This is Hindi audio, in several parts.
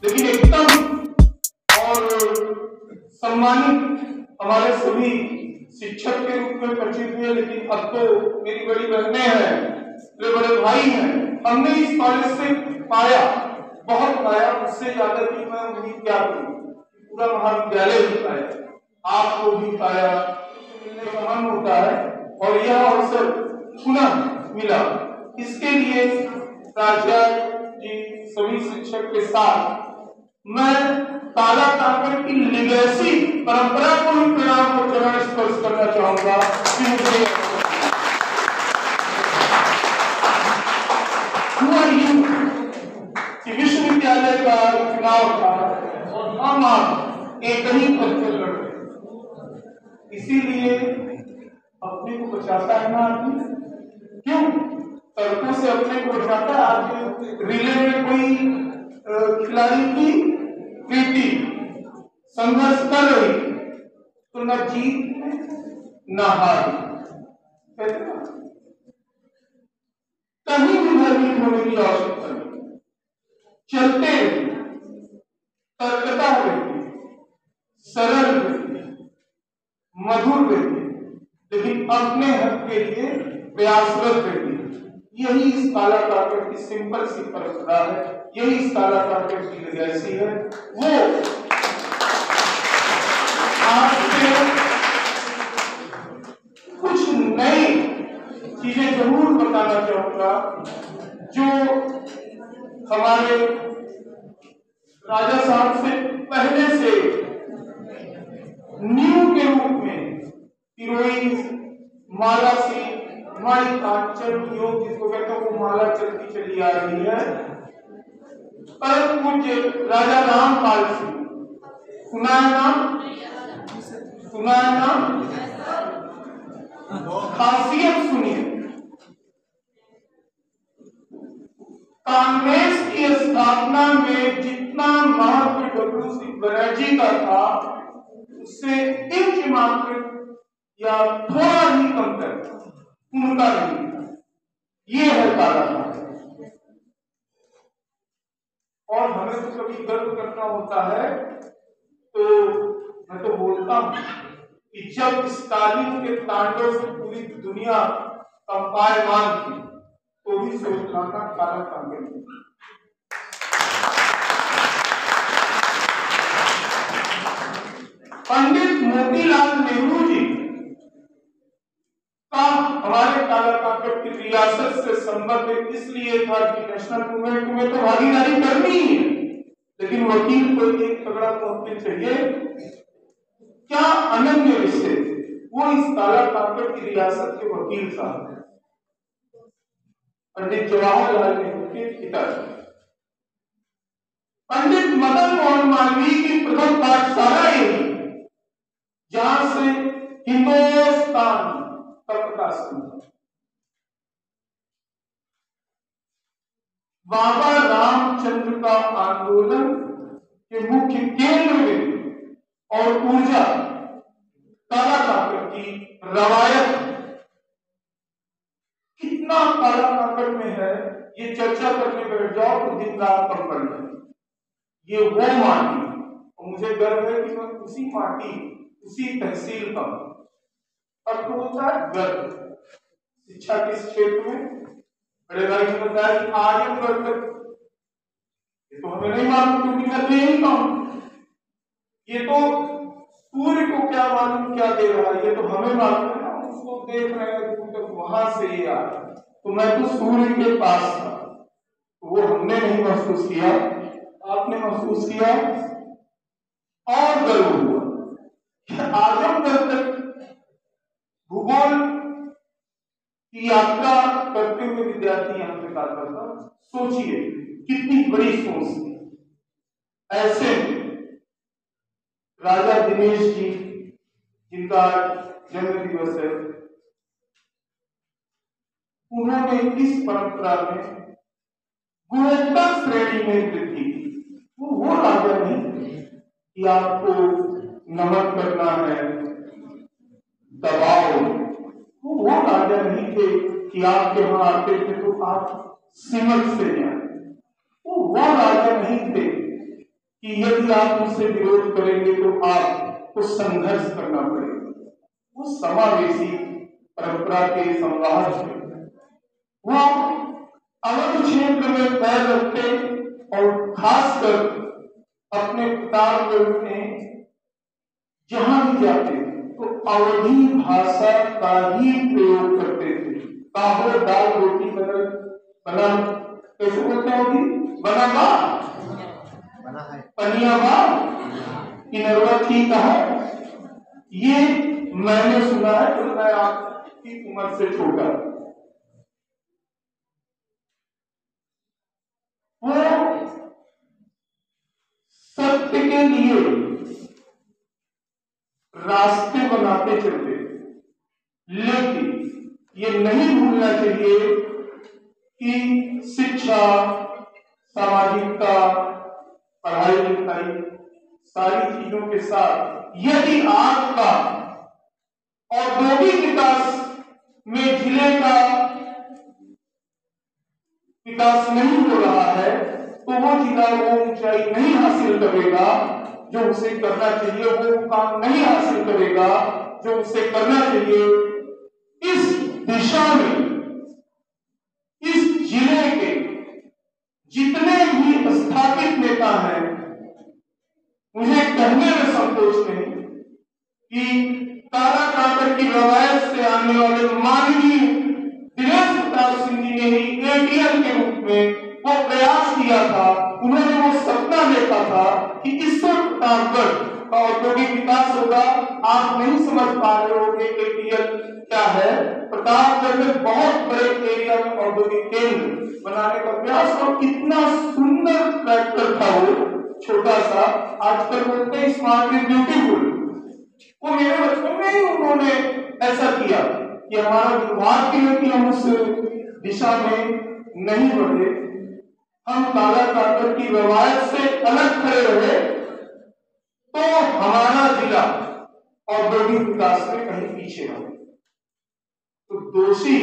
लेकिन एकदम और सम्मानित हमारे सभी शिक्षक के रूप में परिचित हुए। लेकिन अब तो मेरी बड़ी बहनें हैं, मेरे बड़े भाई हैं। हमने इस कॉलेज से पाया, बहुत पाया, उससे ज्यादा कि मैं उम्मीद क्या करूं, पूरा महाविद्यालय भी पाया, आपको भी पाया, मिलने का मन होता है। और यह अवसर पुनः मिला, इसके लिए प्राचार्य जी, सभी शिक्षक के साथ मैं काला कांकर की लिगेसी परंपरा को ही प्रणाम और चरण स्पर्श करना चाहूंगा कि मुझे हुआ यूं कि विश्वविद्यालय का चुनाव था और हम आप एक ही पद पर लड़ रहे, इसीलिए अपने को बचाता है ना आदमी। क्यों सड़कों से अपने को बचाता है? आज रिले में कोई खिलाड़ी की प्रीति संघर्ष कर रही तो न जीत न हार, कहीं भी भयभीत होने की आवश्यकता नहीं। चलते तर्कता रहती, सरल रहती, मधुर रहती, लेकिन अपने हक के लिए प्रयासरत रहती। यही इस काला कांकर की सिंपल सी परंपरा है, यही इस काला कांकर की लेगेसी है। वो आपसे कुछ नई चीजें जरूर बताना चाहूंगा जो हमारे राजा साहब से पहले से न्यू के रूप में हीरोइन माला सी माई कांचन योग जिसको कहते हैं, वो माला चलती चली आ रही है। परम पूज्य राजा रामपाल सिंह, सुना है नाम? सुना है नाम? खासियत सुनिए। कांग्रेस की स्थापना में जितना महत्व डब्ल्यू.सी. बनर्जी का था, उससे इंच मात्र या थोड़ा ही कम कर उनका नहीं था। ये है काला कांकर। और हमें तो कभी गर्व करना होता है, तो मैं तो बोलता हूं कि जब स्टालिन के तांडव से पूरी दुनिया कंपायमान थी, तो भी सोचना था काला कांकर। पंडित मोतीलाल नेहरू जी का हमारे काला कांकर की रियासत से संबंध इसलिए था कि नेशनल मूवमेंट में तो भागीदारी करनी ही है, लेकिन वकील को एक तगड़ा वकील चाहिए। क्या अनन्य विषय, वो इस काला कांकर की रियासत के वकील साहब हैं, पंडित जवाहरलाल नेहरू के पिता। पंडित मदन मोहन मालवीय की प्रथम पाठशाला यही, जहां से हिंदुस्तान तक का संबंध। बाबा रामचंद्र का आंदोलन के मुख्य केंद्र में और ऊर्जा काला कांकर की रवायत। कितना काला कांकर में है, ये चर्चा करने बैठ जाओ तो दिन रात कम पड़ जाए। ये वो माटी, और मुझे गर्व है कि मैं उसी माटी, उसी तहसील का। अब तो होता है गर्व शिक्षा के क्षेत्र में। बड़े भाई ने बताया कि आजमगढ़ तक, ये तो हमें नहीं मालूम क्योंकि मैं नहीं कहूं, ये तो सूर्य को क्या मालूम क्या दे रहा है, ये तो हमें मालूम है ना, उसको देख रहे हैं दूर तक, वहां से ये आ रहा है। तो मैं तो सूर्य के पास था, तो वो हमने नहीं महसूस किया, आपने महसूस किया। और गर्व हुआ आजमगढ़ तक भूगोल की यात्रा करते हुए विद्यार्थी यहां पे आता था। सोचिए कितनी बड़ी सोच थी। ऐसे राजा दिनेश जी, जिनका जन्म दिवस है, उन्होंने इस परंपरा में गुणोत्तर श्रेणी में वृद्धि की। वो राजा नहीं कि आपको नमन करना है, दबाव। वो राजा नहीं थे कि आपके वहां आते थे तो आप सिमट से जाए। वो राजा नहीं थे कि यदि आप मुझसे विरोध करेंगे तो आपको संघर्ष करना पड़ेगा। वो समावेशी परंपरा के संवाहक थे। वो अवध क्षेत्र में पैर रखते और खासकर अपने प्रताप में जहां भी जाते तो अवधी भाषा का ही प्रयोग करते थे। काहो दाल रोटी बना कैसे बोलते हैं अभी बना पनिया किनरवा ठीक है। ये मैंने सुना है तो मैं आपकी उम्र से छोटा। वो सत्य के लिए रास्ते बनाते चलते, लेकिन ये नहीं भूलना चाहिए कि शिक्षा, सामाजिकता, पढ़ाई लिखाई सारी चीजों के साथ यदि आपका औद्योगिक विकास में जिले का विकास नहीं हो रहा है तो वो जिला वो ऊंचाई नहीं हासिल करेगा जो उसे करना चाहिए, वो मुकाम नहीं हासिल करेगा जो उसे करना चाहिए। इस दिशा में इस जिले के जितने भी स्थापित नेता हैं, मुझे कहने में संकोच नहीं कि काला काकर की रवायत से आने वाले माननीय दिनेश प्रताप सिंह जी ने ही एटीएल के रूप में वो प्रयास किया था। उन्होंने वो सपना देखा था कि इससे प्रतापगढ़ का औद्योगिक विकास होगा। आप नहीं समझ पा रहे हो कि एटीएल क्या है। प्रतापगढ़ में बहुत बड़े एरिया में औद्योगिक केंद्र बनाने का प्रयास, और कितना सुंदर ट्रैक्टर था वो छोटा सा, आजकल बोलते हैं स्मार्ट इज ब्यूटीफुल। वो मेरे बचपन में ही उन्होंने ऐसा किया कि हमारा दुर्भाग्य है कि हम उस दिशा में नहीं बढ़े। हम काला काकर की रवायत से अलग खड़े रहे तो हमारा जिला औद्योगिक विकास में कहीं पीछे रहे। तो दोषी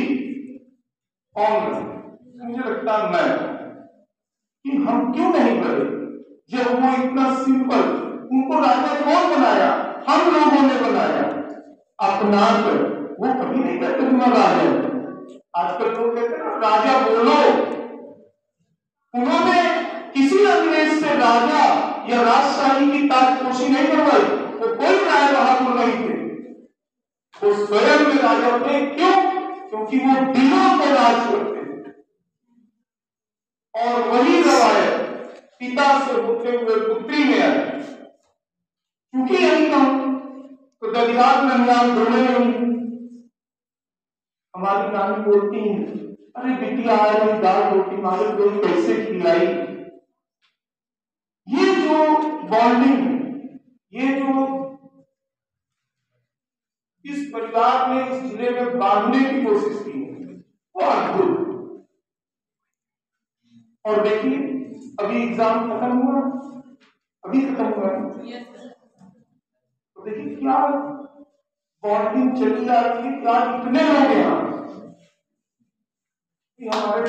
कौन है? मुझे लगता मैं कि हम क्यों नहीं बढ़े जब वो इतना सिंपल, उनको राजा कौन बनाया? हम लोगों ने बनाया अपना कर। वो कभी नहीं कहते तुम राजा। आजकल लोग कहते हैं ना राजा बोलो। उन्होंने किसी अंग्रेज से राजा या राजशाही की ताजपोशी नहीं करवाई। वो कोई राय बहादुर नहीं थे, वो स्वयं में राजा थे। क्यों? क्योंकि वो दिलों को राज करते थे। और वही रवायत पिता से होते हुए पुत्री में आई। क्योंकि यही हम तो दलियात नंदान दोनों नहीं। हमारी नानी बोलती है, अरे बिटिया आज दाल रोटी मालूम तो कैसे खिलाई। ये जो बॉन्डिंग, ये जो इस परिवार ने इस जिले में बांधने की कोशिश की है वो अद्भुत। और देखिए अभी एग्जाम खत्म हुआ, अभी खत्म हुआ है। तो देखिए क्या बॉन्डिंग चली आ रही है। क्या कितने लोग यहाँ हमारे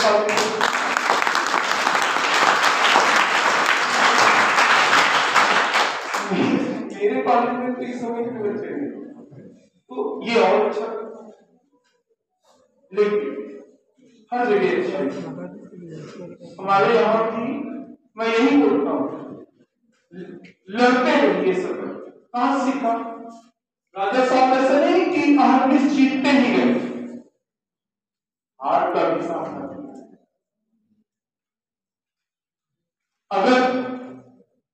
मेरे कॉलेज में तो इस समय के बच्चे हैं तो ये और अच्छा, लेकिन हर जगह अच्छा है। हमारे यहाँ की मैं यही बोलता हूँ, लड़ते रहिए सब। कहाँ सीखा? राजा साहब ऐसा नहीं कि कहानी जीतते ही गए, हार का भी सामना किया। अगर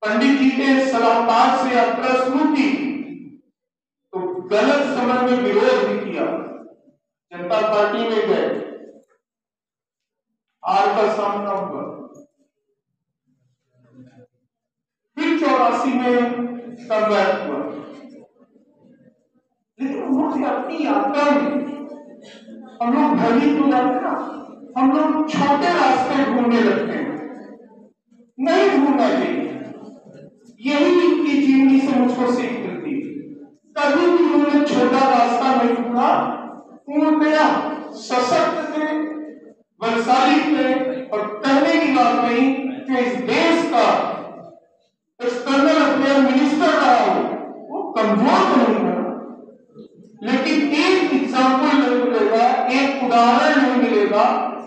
पंडित जी के सलाहकार से यात्रा शुरू की तो गलत समय में विरोध भी किया, जनता पार्टी में गए, हार का सामना हुआ। फिर 84 में कमबैक हुआ, लेकिन उन्होंने अपनी यात्रा में हम लोग भयभीत हो जाते ना, हम लोग छोटे रास्ते ढूंढने लगते हैं। नहीं ढूंढना चाहिए। यही इनकी जीवनी से मुझको सीख मिलती है। कभी भी उन्होंने छोटा रास्ता नहीं ढूंढा, पूर्णतया सशक्त थे, बलशाली थे। और कहने की बात नहीं कि इस देश का एक्सटर्नल अफेयर मिनिस्टर रहा हो, वो कमजोर तो नहीं है, लेकिन एक एग्जाम्पल नहीं मिलेगा, एक उदाहरण नहीं मिलेगा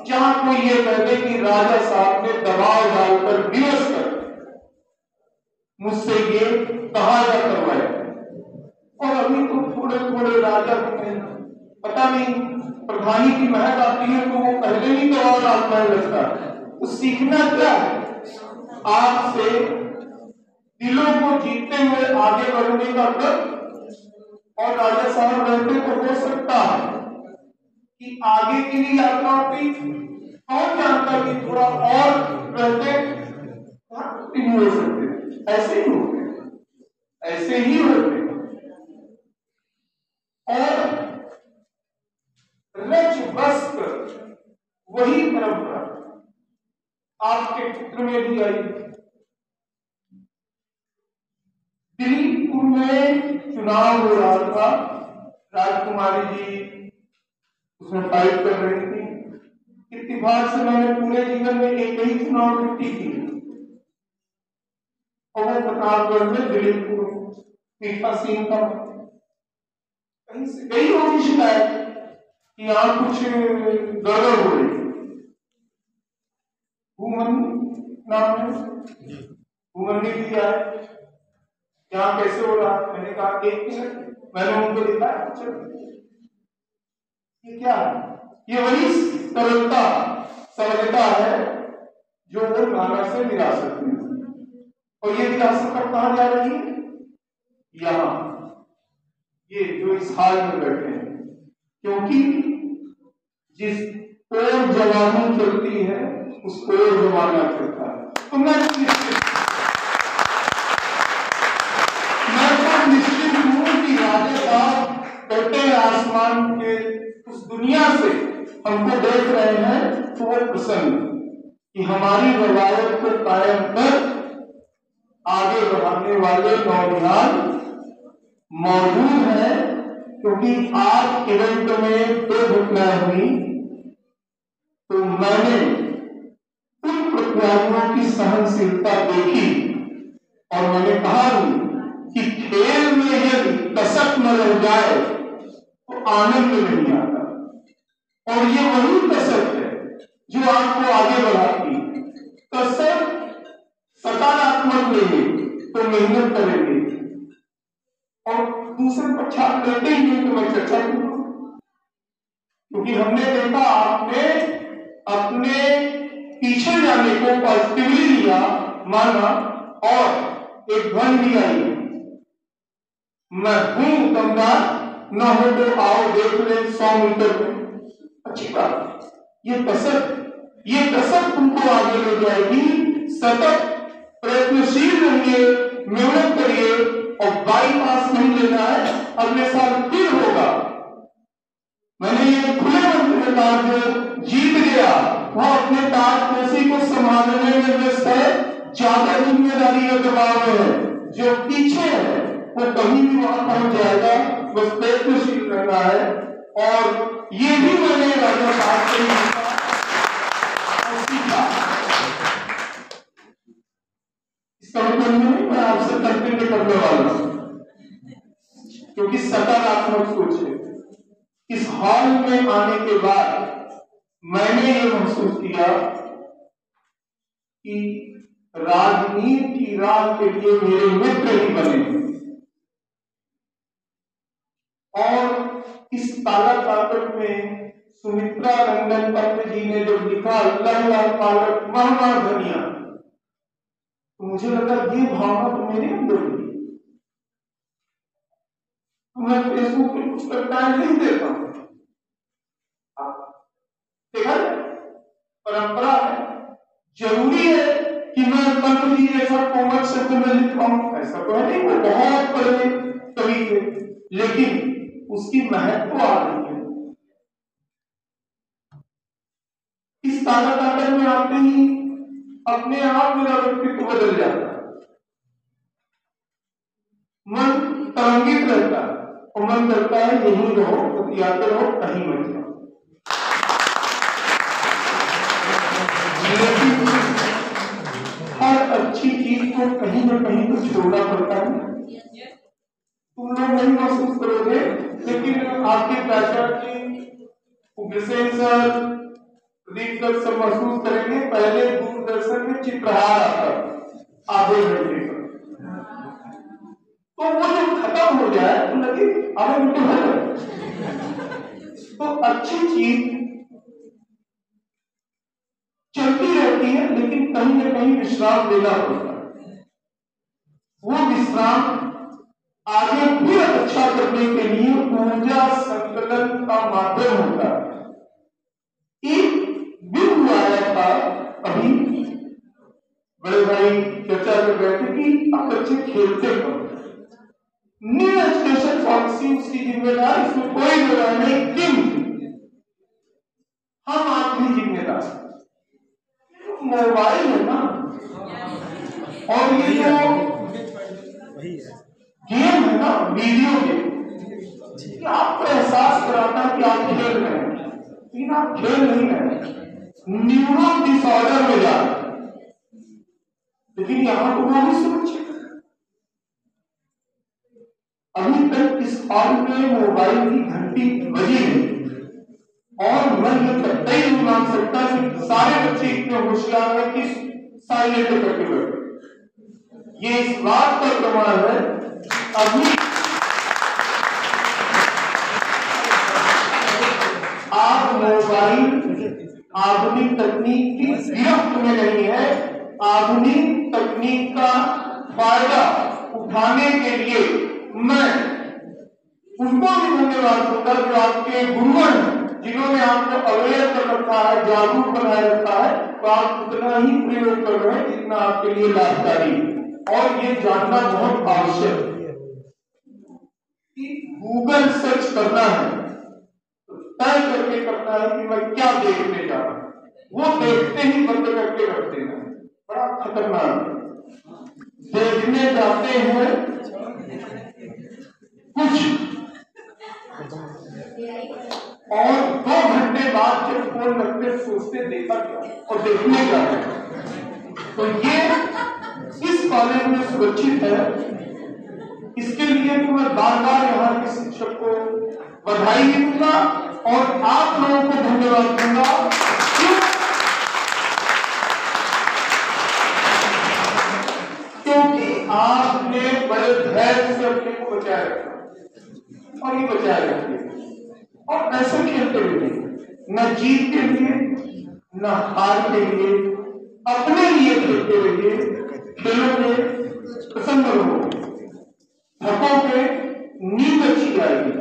जहां कोई ये कह दे कि राजा साहब ने दबाव डालकर विवश कर मुझसे ये कहा जा करवाया। और अभी तो थोड़े थोड़े राजा भी हैं, पता नहीं प्रधानी की महक आती है तो वो पहले ही दबाव डालना लगता है। तो सीखना क्या है? आपसे दिलों को जीतते हुए आगे बढ़ने का क्रम। और राजा साहब रहते तो हो सकता है कि आगे की भी यात्रा होती, कौन जानता कि थोड़ा और रहते नहीं हो सकते। ऐसे ही होते, ऐसे ही होते। और रच बस कर वही परंपरा आपके चित्र में भी आई। दिलीपुर में चुनाव हो रहा था, राजकुमारी जी उसमें फाइट कर रही थी। इत्तेफाक से मैंने पूरे जीवन में एक ही चुनाव लड़ी थी, और वो प्रतापगढ़ में दिलीपुर पीठा सिंह का। कहीं से गई होगी शिकायत कि यहाँ कुछ गड़बड़ हो रही। नाम है भूमंडी जी आए, यहाँ कैसे हो रहा? मैंने कहा 1 मिनट, मैंने उनको दिखाया। ये क्या है? ये वही सरलता सरलता है जो वो नाना से विरासत में। और ये विरासत पर कहाँ जा रही है? यहाँ, ये जो इस हाल में बैठे हैं। क्योंकि जिस ओर जवानी चलती है उस ओर जमाना चलता है। तो मैं निश्चित हूं कि राजा साहब कहते हैं आसमान के उस दुनिया से हमको देख रहे हैं तो वो प्रसन्न कि हमारी रवायत को कायम कर आगे बढ़ाने वाले नौजवान मौजूद हैं। क्योंकि आज इवेंट में 2 घटनाएं हुई, तो मैंने उन प्रत्याशियों की सहनशीलता देखी और मैंने कहा कि खेल में यदि कसक न रह जाए तो आनंद नहीं आता। और ये वही कसक है जो आपको आगे बढ़ाती। कसक सकारात्मक लेंगे तो मेहनत करेंगे, और दूसरे पक्षात लेते ही नहीं तो मैं चर्चा करूंगा। क्योंकि हमने देखा आपने अपने पीछे जाने को पॉजिटिवली लिया, माना, और एक ध्वनि भी आई, मैं हूं दमदार, न हो तो आओ देख ले 100 मीटर में। अच्छी बात, ये कसक तुमको आगे ले जाएगी। सतत प्रयत्नशील रहिए, मेहनत करिए, और बाईपास नहीं लेना है, अगले साल फिर होगा। मैंने ये खुले मन में कहा, जो जीत गया वह अपने ताजपोशी को संभालने में व्यस्त है, ज्यादा जिम्मेदारी का दबाव है। जो पीछे है वो कहीं भी वहां पहुंच जाएगा, बस प्रयत्नशील रहना है। और ये भी मैंने राजा साहब से सीखा। इसका मतलब नहीं मैं आपसे कंटिन्यू करने वाला हूं, क्योंकि सकारात्मक सोच है। इस हॉल में आने के बाद मैंने ये महसूस किया कि राजनीति की राह के लिए मेरे मित्र ही बने। और इस ताला ताकत में सुमित्रा रंजन पंत जी ने जब लिखा अल्लाह पालक महमा धनिया, तो मुझे लगा ये भावना तो मेरे अंदर थी। मैं फेसबुक पे कुछ कविताएं नहीं देता हूं, देखा परंपरा है। जरूरी है कि मैं पंत जी जैसा कोमल शब्द में लिख पाऊं, ऐसा तो है नहीं। वो बहुत बड़े कवि थे, लेकिन उसकी महक तो आ रही है। इस ताला ताकत में आते ही अपने आप मेरा व्यक्तित्व बदल जाता है, मन तरंगित रहता है, और मन करता है यहीं रहो, बतियाते रहो, कहीं मत जाओ। हर अच्छी चीज को कहीं न कहीं तो छोड़ना पड़ता है। तुम लोग नहीं महसूस करोगे, लेकिन आपके प्राचार्य जी, उग्रसेन सर, प्रदीप सर सब महसूस करेंगे। पहले दूरदर्शन में चित्रहार आता आधे घंटे का, तो वो जब खत्म हो जाए तो लगे आधे घंटे हो गए। तो अच्छी चीज चलती रहती है, लेकिन कहीं न कहीं विश्राम लेना पड़ता है। वो विश्राम आगे फिर अच्छा करने के लिए ऊर्जा संकलन का माध्यम होता है। एक बिंदु आया था अभी, बड़े भाई चर्चा कर रहे थे कि आप बच्चे खेलते हो, न्यू एजुकेशन पॉलिसी उसकी जिम्मेदार, इसमें कोई जगह नहीं, किंतु हम आप भी जिम्मेदार। मोबाइल है ना, और ये जो गेम है ना, वीडियो गेम, आपको एहसास कराता है कि आप खेल रहे हैं, लेकिन आप खेल नहीं रहे, न्यूरो डिसऑर्डर में जा रहे हैं। लेकिन यहां तो वो भी सुरक्षित है। अभी तक इस हॉल में मोबाइल की घंटी बजी नहीं, और मैं ये कतई नहीं मान सकता कि सारे बच्चे इतने होशियार हैं कि साइलेंट करके बैठे। ये इस बात का प्रमाण है अभी आप मोबाइल आधुनिक तकनीक की गिरफ्त में नहीं है। आधुनिक तकनीक का फायदा उठाने के लिए मैं उनको भी धन्यवाद दूंगा जो आपके गुरुवर, जिन्होंने आपको अवेयर कर रखा है, जागरूक बनाए रखा है। तो आप उतना ही प्रयोग कर रहे हैं जितना आपके लिए लाभकारी, और ये जानना बहुत आवश्यक है कि गूगल सर्च करना है तो तय करके करना है कि मैं क्या देखने जा रहा हूं। वो देखते ही बंद करके रख देना बड़ा खतरनाक है। देखने जाते हैं कुछ, और 2 घंटे बाद जब फोन रखते सोचते देखा क्या, और देखने जाते हैं। तो ये इस कॉलेज में सुरक्षित है। इसके लिए तो मैं बार बार यहाँ के शिक्षक को बधाई दूंगा और आप लोगों को धन्यवाद दूंगा, क्योंकि आपने बड़े धैर्य से अपने को बचाए रखा, और ये बचाए रखिए। और ऐसे खेलते हुए न जीत के लिए न हार के लिए, अपने लिए खेलते हुए खेलोगे, प्रसन्न रहोगे, थकोगे, नींद अच्छी आएगी,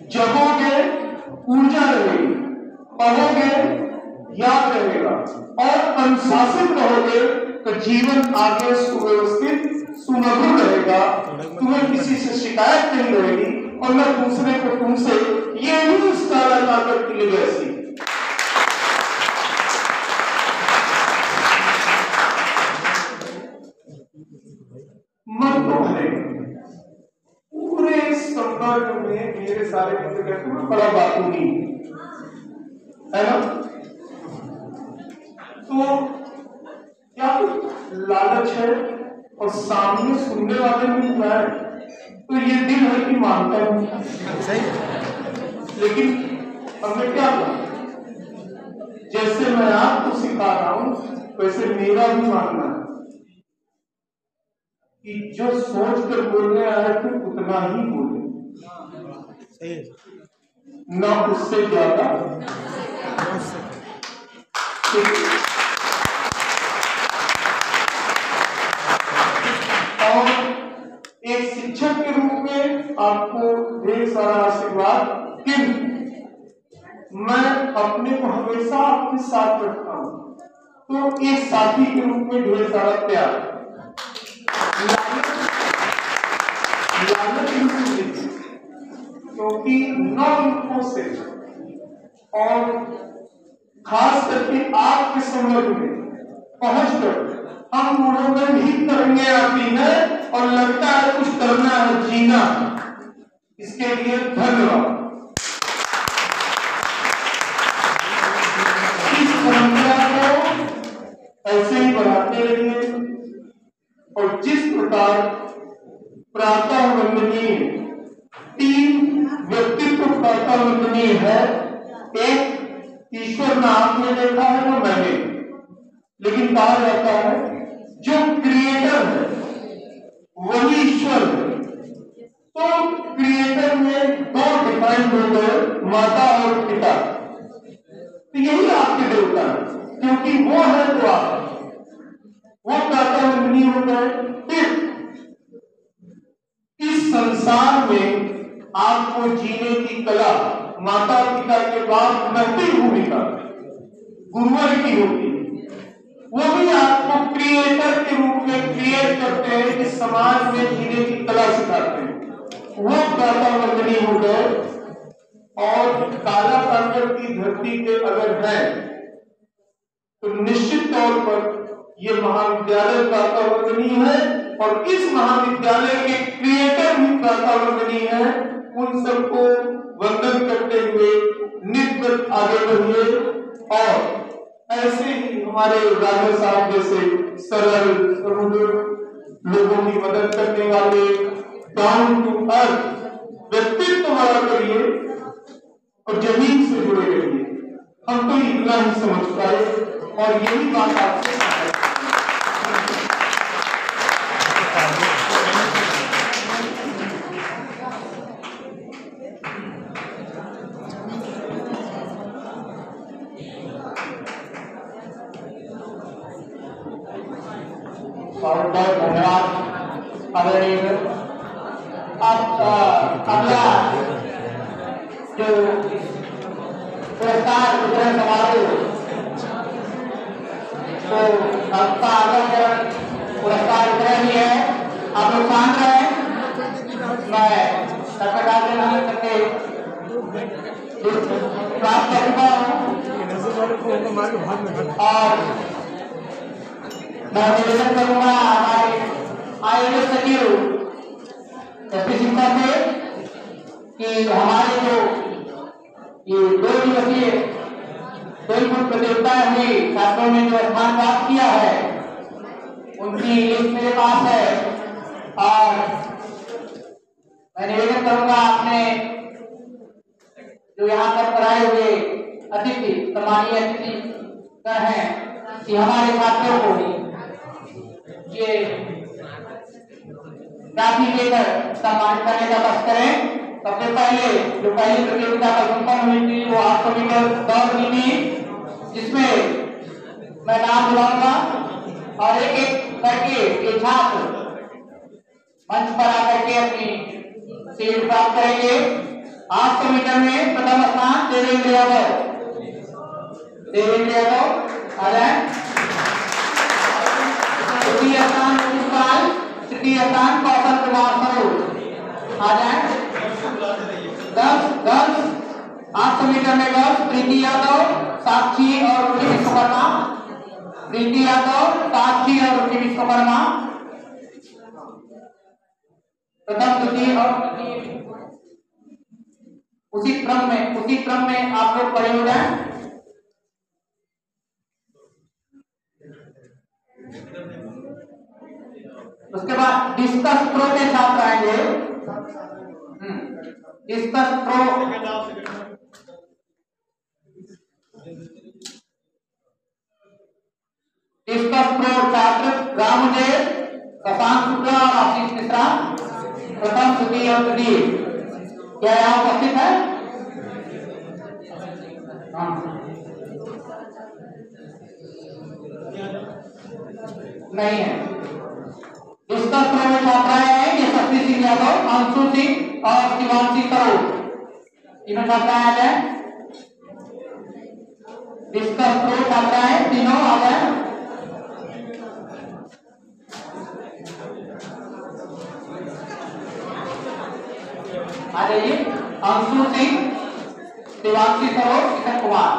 जगोगे, ऊर्जा रहेगी, पढ़ोगे, याद रहेगा, और अनुशासित रहोगे तो जीवन आगे सुव्यवस्थित सुमधुर रहेगा। तुम्हें किसी से शिकायत नहीं रहेगी, और न दूसरे को तुमसे ये भी उसका ताकत की जैसी। मन तो है पूरे संपर्क में, मेरे सारे मित्र कहते हैं बड़ा बातूनी है ना, तो क्या लालच है, और सामने सुनने वाले भी है, तो ये दिल है कि मानता है सही। लेकिन हमने क्या कहा, जैसे मैं आपको सिखा रहा हूं वैसे मेरा भी मानना है कि जो सोच कर बोलने आए थे उतना ही बोले, न उससे ज्यादा। और एक शिक्षक के रूप में आपको ढेर सारा आशीर्वाद, किंतु मैं अपने को हमेशा आपके साथ रखता हूं, तो एक साथी के रूप में ढेर सारा प्यार, क्योंकि नौ युगों से और खास करके आपके संबंध में पहुंचकर हम बूढ़ों में भी तरंगे आती है और लगता है कुछ करना है, जीना। इसके लिए धन्यवाद। इस परंपरा को ऐसे ही बढ़ाते रहिए और जिस प्रकार प्रातः वंदनीय 3 व्यक्तित्व प्रातः वंदनीय है, एक ईश्वर ने आपने देखा है ना मैंने, लेकिन कहा जाता है जो क्रिएटर है वही ईश्वर है। तो क्रिएटर में 2 डिफाइंड हो गए, माता और पिता। तो यही आपके देवता है, क्योंकि वो है तो आप, वो प्रातः वंदनीय हो गए। फिर इस संसार में आपको जीने की कला माता पिता के बाद महती भूमिका गुरुवर की होती है। वो भी आपको क्रिएटर के रूप में क्रिएट करते हैं, कि समाज में जीने की कला सिखाते हैं। वो प्रातः वंदनीय हो गए। और काला कांकर की धरती पे अगर है तो निश्चित तौर पर ये महाविद्यालय प्रातः वंदनीय है, और इस महाविद्यालय के क्रिएटर भी प्रातः वंदनीय है। उन सबको वंदन करते हुए नित्य आगे बढ़िए। और ऐसे ही हमारे राजा साहब जैसे सरल समुद्र लोगों की मदद करने वाले डाउन टू अर्थ व्यक्तित्व वाला करिए और जमीन से जुड़े रहिए। हम तो इतना ही समझ पाए और यही बात आपसे बहुत बहुत धन्यवाद आदरणीय। अब अगला जो पुरस्कार वितरण समारोह, तो आपका अगला पुरस्कार वितरण ही है। आप लोग शांत रहे, मैं सरकार करके प्राप्त कर चुका हूँ। और मैं निवेदन करूंगा हमारे आईएएस सचिव एसपी सिंह से कि हमारे जो ये 2 दिवसीय खेलकूद प्रतियोगिताएं हुई, छात्रों ने जो स्थान प्राप्त किया है उनकी लिस्ट मेरे पास है। और मैं निवेदन करूंगा अपने जो यहाँ पर आए हुए अतिथि, सम्मानीय अतिथि हैं, कि हमारे छात्रों को ये राशि देकर सम्मानित करने का बस करें। सबसे पहले जो पहली प्रतियोगिता का संपन्न हुई थी वो 800 मीटर दौड़ की थी, जिसमें मैं नाम बुलाऊंगा और एक एक करके ये छात्र मंच पर आकर के अपनी सीट प्राप्त करेंगे। 800 मीटर में प्रथम स्थान देवेंद्र यादव, आ जाए। द्वितीय स्थान पुष्पाल, तृतीय स्थान कौशल कुमार सरोज, आ जाए। 10 800 मीटर में गर्ल्स प्रीति यादव, साक्षी और रुचि विश्वकर्मा, प्रीति यादव, साक्षी और रुचि विश्वकर्मा प्रथम, द्वितीय और तृतीय। उसी क्रम में आप लोग खड़े हो जाएं। उसके बाद डिस्कस थ्रो के छात्र आएंगे। डिस्कस थ्रो छात्र रामदेव, शशांक शुक्ला और आशीष मिश्रा प्रथम, द्वितीय और तृतीय। क्या यहाँ उपस्थित है? नहीं है। डिस्कस थ्रो में छात्राएं हैं ये शक्ति सिंह यादव, अंशु सिंह और शिवांशी सरोज, तीनों छात्राएं आ जाए। डिस्कस थ्रो छात्राएं तीनों आ जाए। आ जाइए। अंशु सिंह, शिवांशी सरोज, किशन कुमार।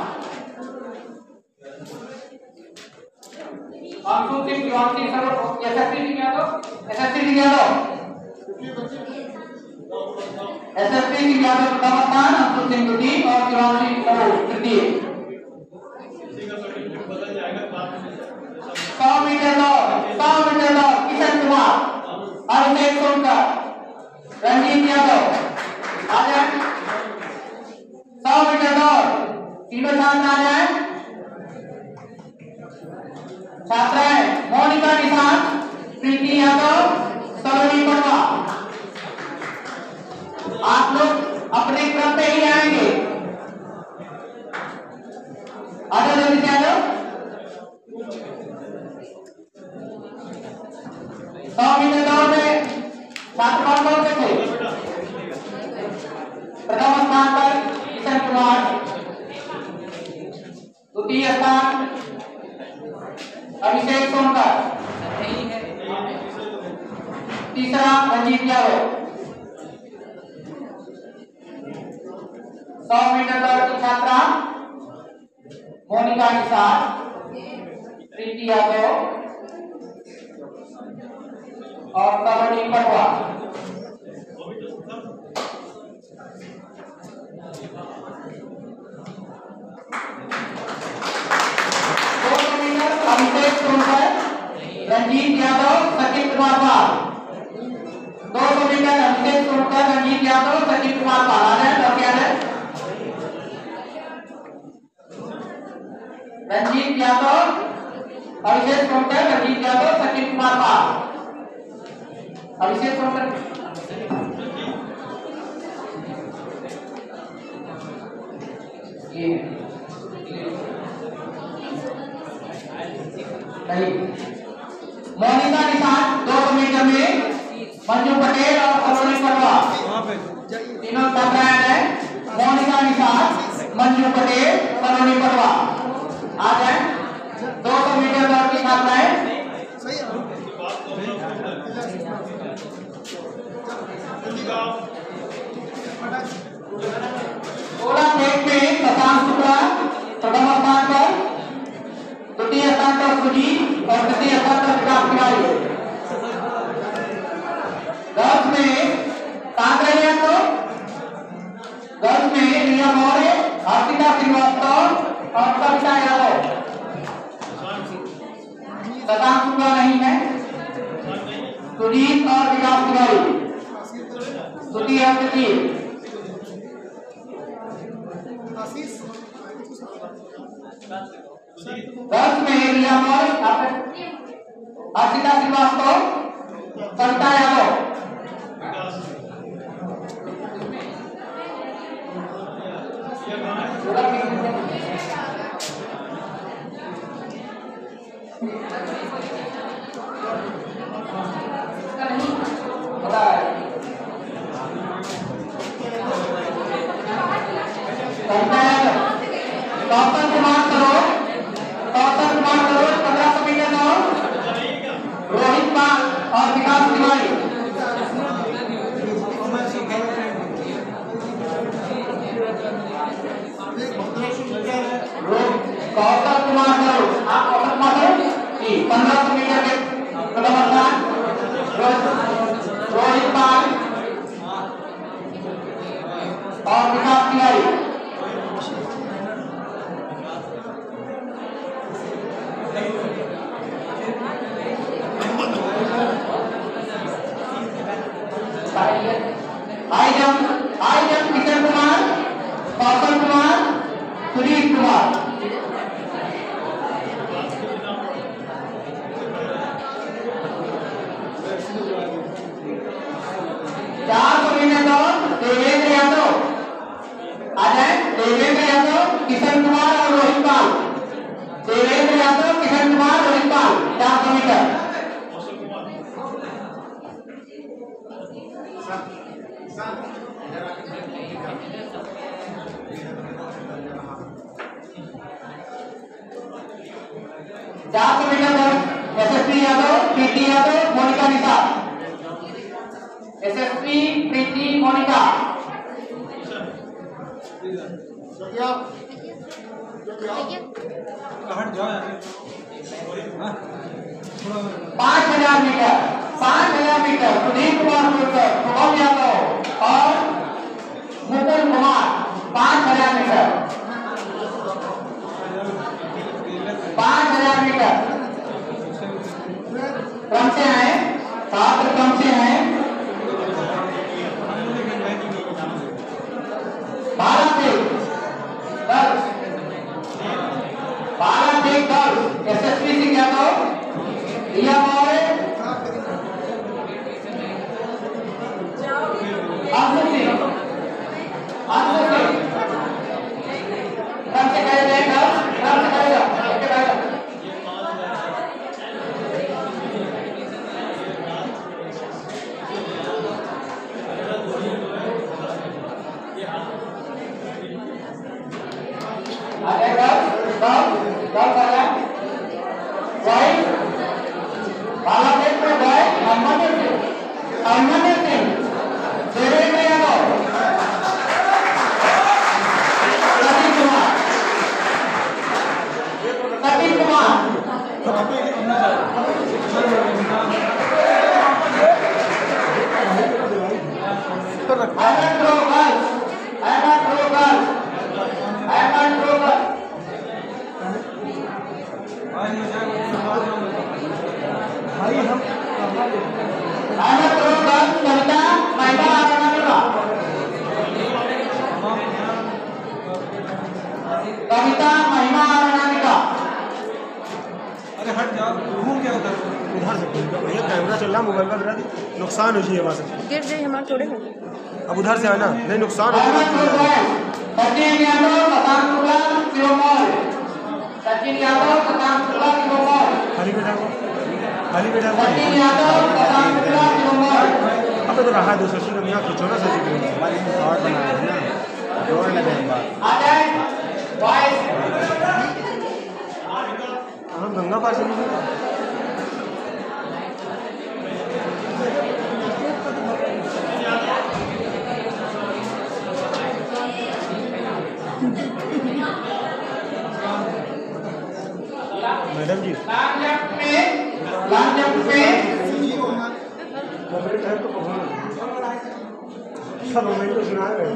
अंशु सिंह, शिवांशी सरोज, यशस्वी सिंह यादव, प्रथम स्थान, अंशु सिंह द्वितीय और शिवांशी सरोज तृतीय। 100 मीटर दौड़ किशन कुमार अभिषेक सोनकर, रंजीत यादव, आ जाए। 100 मीटर दौड़, तीनों छात्र आ जाए। छात्राएं मोनिका निशांत, प्रीति यादव, सलोनी पटवा, आप लोग अपने क्रम पे ही आएंगे। आ जाओ जल्दी से आ जाओ। 100 मीटर दौड़ में छात्र कौन कौन से थे? प्रथम स्थान पर किशन कुमार, द्वितीय स्थान अभिषेक सोनकर, तीसरा रंजीत यादव। 100 मीटर दौड़ की छात्रा मोनिका निशांत, प्रीति यादव और सलोनी पटवा। अभिषेक सोनकर, रंजीत यादव, सचिन कुमार पाल। 200 मीटर अभिषेक सोनकर, रंजीत यादव, सचिन कुमार पाल। आ जाए तो क्या है? रंजीत यादव, अभिषेक सोनकर, रंजीत यादव, सचिन कुमार पाल। अभिषेक सोनकर ये नहीं। मोनिका निशांत 200 मीटर में मंजू पटेल और सलोनी पटवा, तीनों छात्राएं हैं। मोनिका निशांत, मंजू पटेल, सलोनी पटवा आ जाए। 200 मीटर दौड़ की छात्राएं गोला फेंक में शशांक शुक्ला प्रथम स्थान पर, द्वितीय स्थान पर सुजीत और तृतीय स्थान पर विकास तिवारी। गर्ल्स में कांग्रेस तो गर्ल्स में रिया मौर्य, हर्षिता श्रीवास्तव और कविता यादव। शशांक शुक्ला नहीं है, सुजीत और विकास तिवारी द्वितीय और तृतीय। गर्ल्स में रिया मौर्य, हर्षिता श्रीवास्तव, कविता यादव। कौशल कुमार सरोज 1500 मीटर दौड़, रोहित पाल और विकास तिवारी। कौशल कुमार सरोज, आप कौशल कुमार सरोज 1500 मीटर के प्रथम स्थान, रोहित पाल और विकास तिवारी। High jump Kishan Kumar, Kaushal Kumar, Sunil Kumar. देवेंद्र यादव आ जाए। देवेंद्र यादव, किशन कुमार और रोहित पाल। देवेंद्र यादव, किशन कुमार, रोहित पाल 400 मीटर। एसएसपी यादव, प्रीति यादव, मोनिका निशांत। एसएसपी, प्रीति, मोनिका। 5000 मीटर, 5000 मीटर सुधीर कुमार गुर्जर, शुभम यादव और मुकुल कुमार। 5000 मीटर, 5000 मीटर क्रम से आए, छात्र क्रम से आए। रिया मौर्य, अंशु सिंह, रन से करेगा, ओके भाई। आगे बॉल कर रहा है वाइड बाला पेट में गए अमन सिंह तेरे में आओ सतीश कुमार कविता महिमा अनामिका। अरे हट जा, घूम क्या उधर से भैया, कैमरा चल रहा मोबाइल का, मेरा नुकसान हो जाए वहाँ से गिर जाए हमारे थोड़े ना। अब उधर से आना नहीं, नुकसान हो सचिन यादव, शशांक शुक्ला, शिवमौल। सचिन यादव, शशांक शुक्ला, शिवमौल। खाली बैठा सचिन यादव, शशांक शुक्ला, शिवमौल। अब तो रहा 280 का यहाँ खींचो ना सचिन के और बनाया है ना, जोड़ लगे आ जाए बॉयज। हम गंगा पार चली मैडम जी लॉन्ग जंप पे सब हमें तो सुना रहे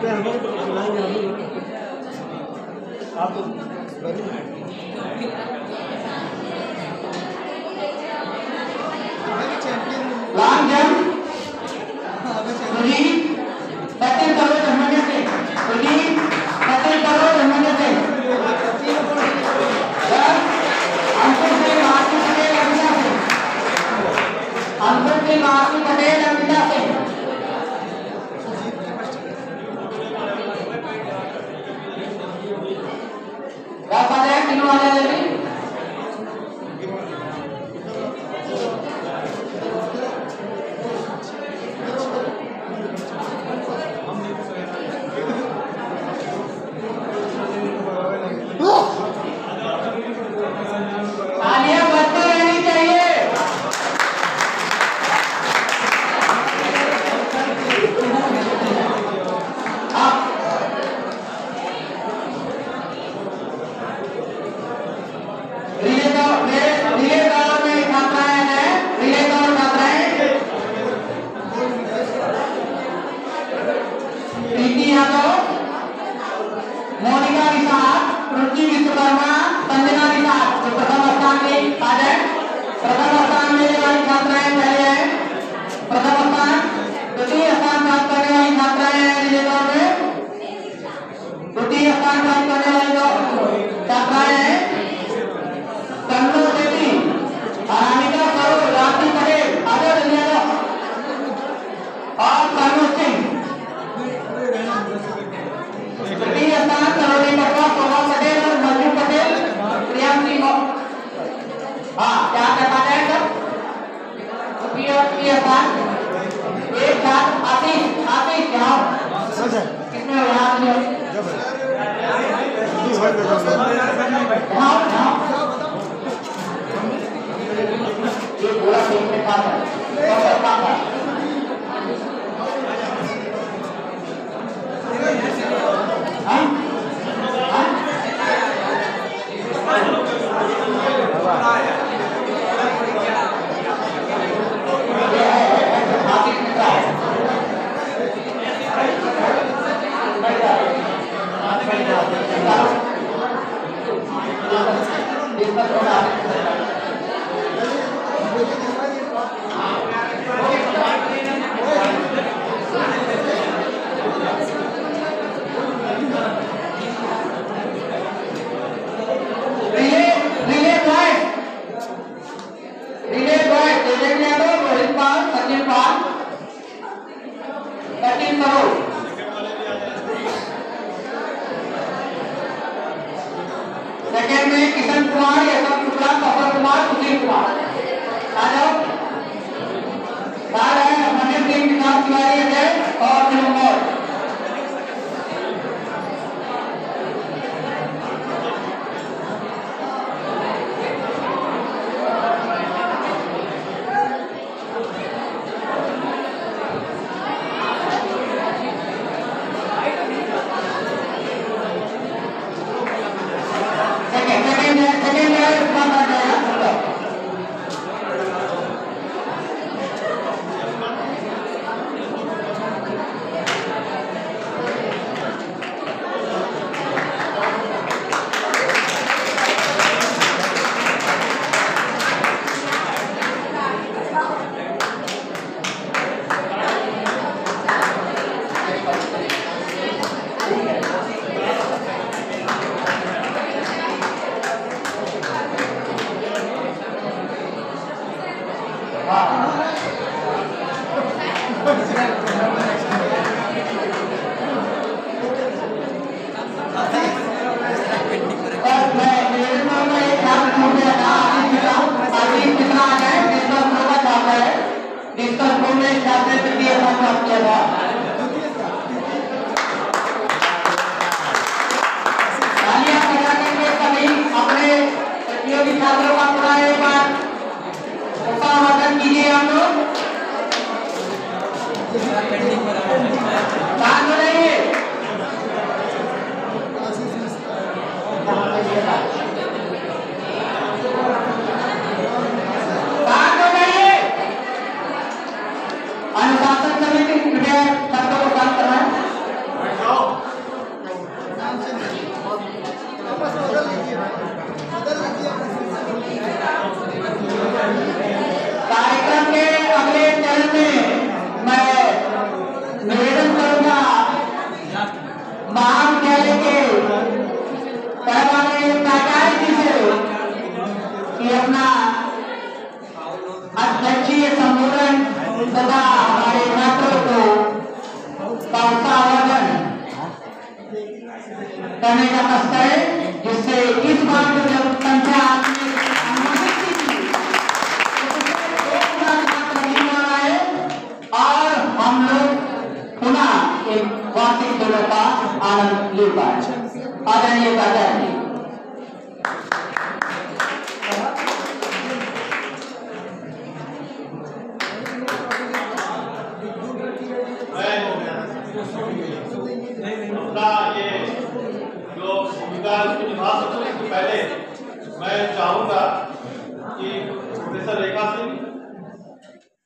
हमें तो सुनाएंगे हम आप लॉन्ग जंप सुनील 30 करोड़ जमाने से सुनील 30 करोड़ जमाने से अंकुर सिंह आरती पटेल अमिता से अंकुर सिंह आरती पटेल अमिता से रफ आ जाए तीनों आ जाए जल्दी। तालियां बजती रहनी चाहिए। रिले दौड़ में छात्राएं हैं, रिले दौड़ छात्राएं प्रीति यादव, मोनिका निषाद, रुचि विश्वकर्मा, संजना निषाद जो प्रथम स्थान के साधक, प्रथम स्थान लेने वाली छात्राएं पहले हैं, प्रथम स्थान द्वितीय स्थान प्राप्त करने वाली छात्राएं हैं रिले दौड़ में, द्वितीय स्थान प्राप्त करने वाली छात्राएं हैं कन्नू देवी, अनामिका करोड़, राखी पटेल, आदर यादव और कन्नू सिंह। तृतीय स्थान सरोनी पटवा, शोभा पटेल और मंजू पटेल, प्रियांशी हाँ क्या कर पाते हैं सब। तृतीय स्थान एक साथ आशीष यहाँ किसमें हो यहाँ ये पूरा टीम में काम है लोग का थोड़ा एक बार उत्साहवर्धन कीजिए हम लोग। शांत हो जाइए। शांत हो जाइए। अनुशासन समिति कृपया छात्रों को शांत करवाएं। कार्यक्रम के अगले चरण में मैं निवेदन करूंगा महाविद्यालय के पहले प्राचार्य जी से कि अपना अध्यक्षीय संबोधन तथा हमारे छात्रों को उत्साहवर्धन करने का कष्ट है, जिससे इस बार जो जब संख्या और हम लोग पुनः एक वार्षिक दिनों का आनंद ले पाए। आदरणीय प्राचार्य जी। ये जो भूमिका निभा सकूं इससे पहले मैं चाहूंगा कि प्रोफेसर रेखा सिंह,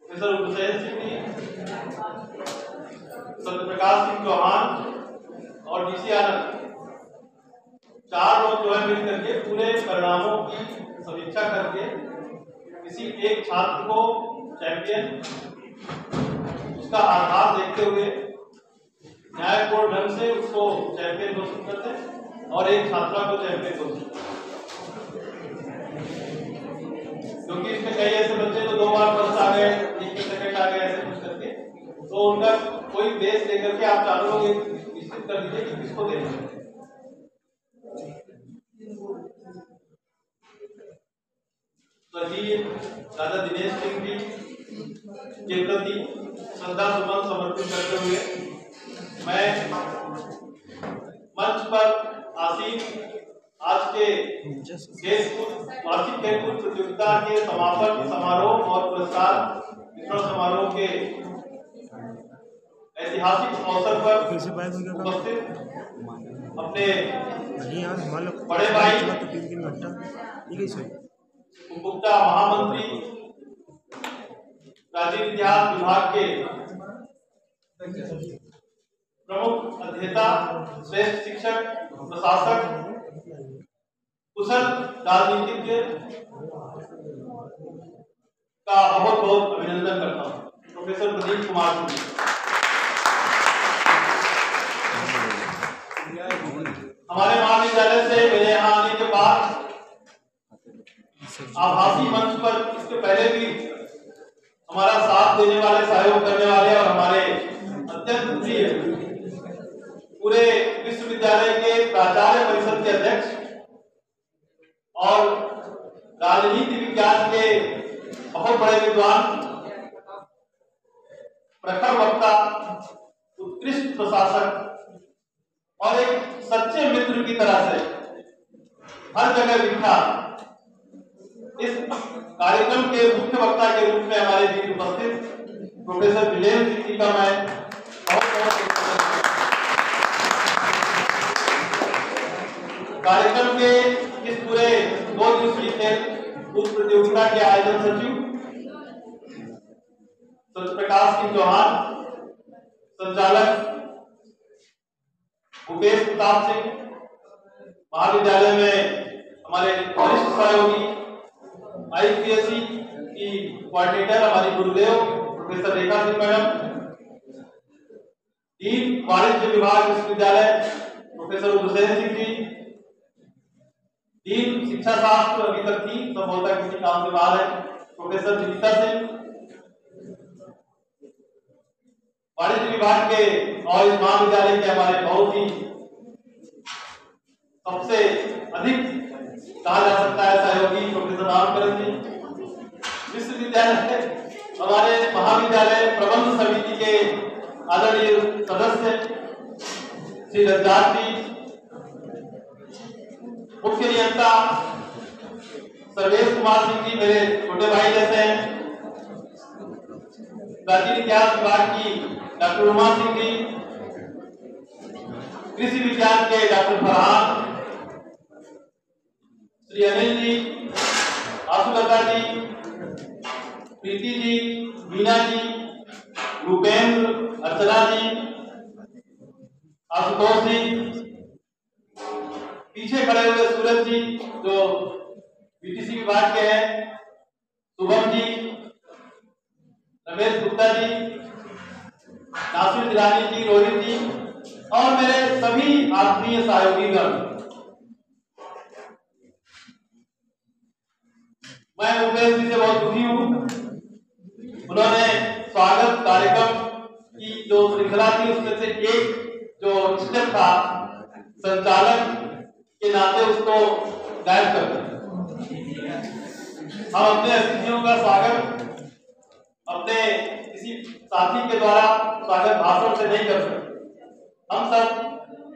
प्रोफेसर हुसैन सिंह जी, सत्यप्रकाश सिंह चौहान और डीसी आनंद, चार लोग जो है मिल करके पूरे परिणामों की समीक्षा करके किसी एक छात्र को चैंपियन, उसका आधार देखते हुए न्यायपूर्ण ढंग से उसको चैंपियन घोषित करते हैं और एक छात्रा को चैंपियन घोषित, क्योंकि इसमें कई ऐसे बच्चे तो 2 बार फर्स्ट आ गए, 1 सेकंड आ गए, ऐसे कुछ करके, तो उनका कोई बेस लेकर के आप चालू लोग निश्चित कर दीजिए कि किसको देना है। तो जी दादा दिनेश सिंह जी के प्रति श्रद्धा सुमन समर्पित करते हुए मैं मंच पर आसीन आज के वार्षिक खेलकूद प्रतियोगिता के समापन समारोह और पुरस्कार वितरण समारोह के ऐतिहासिक अवसर पर उपस्थित अपने बड़े भाई उपभोक्ता महामंत्री, प्राचीन इतिहास विभाग के प्रमुख अध्येता, श्रेष्ठ शिक्षक, प्रशासक, कुशल राजनीतिज्ञ का बहुत बहुत अभिनंदन करता हूँ, प्रोफेसर प्रदीप कुमार जी। हमारे महाविद्यालय से मेरे यहाँ आने के बाद आभासी मंच पर इसके पहले भी हमारा साथ देने वाले, सहयोग करने वाले और हमारे अत्यंत प्रिय पूरे विश्वविद्यालय के प्राचार्य परिषद के अध्यक्ष और राजनीति विज्ञान के बहुत बड़े विद्वान, प्रखर वक्ता, उत्कृष्ट प्रशासक और एक सच्चे मित्र की तरह से हर जगह बिखरा इस कार्यक्रम के मुख्य वक्ता के रूप में हमारे बीच उपस्थित प्रोफेसर विजयेंद्र सिंह जी का मैं बहुत कार्यक्रम के इस पूरे 2 दिवसीय खेल प्रतियोगिता के आयोजन सचिव सत्यप्रकाश सिंह चौहान, संचालक भूपेश प्रताप सिंह, महाविद्यालय में हमारे वरिष्ठ सहयोगी IPSC की कोऑर्डिनेटर हमारी गुरुदेव प्रोफेसर रेखा सिंह मैडम, डीन वाणिज्य विभाग विश्वविद्यालय प्रोफेसर हुसैन सिंह जी, डीन शिक्षा शास्त्र अभी तक थी, संभवतः किसी काम से बाहर है, प्रोफेसर विनीता सिंह, वाणिज्य विभाग के और इस महाविद्यालय के हमारे बहुत ही सबसे अधिक कहा जा सकता है सहयोगी प्रोफेसर रामकरण जी, विश्वविद्यालय हमारे महाविद्यालय प्रबंध समिति के आदरणीय सदस्य श्री रज्जाक जी, मुख्य नियंता सर्वेश कुमार सिंह जी मेरे छोटे भाई जैसे हैं। प्राचीन इतिहास विभाग की डॉक्टर उमा सिंह जी, कृषि विज्ञान के डॉक्टर फरहान, श्री अनिल जी, आशुलता जी, प्रीति जी, मीना जी, रूपेंद्र, अर्चना जी, आशुतोष जी, पीछे खड़े हुए सूरज जी जो बीटीसी विभाग के हैं, शुभम जी, रमेश गुप्ता जी, नासिर जिलानी जी, रोहित जी और मेरे सभी आत्मीय सहयोगीगण। मैं मुकेश जी से बहुत दुखी हूँ। उन्होंने स्वागत कार्यक्रम की जो श्रृंखला थी उसमें से एक जो स्टेप था संचालक के नाते उसको गायब कर दिया। हम अपने अतिथियों का स्वागत अपने किसी साथी के द्वारा स्वागत भाषण से नहीं कर सकते। हम सब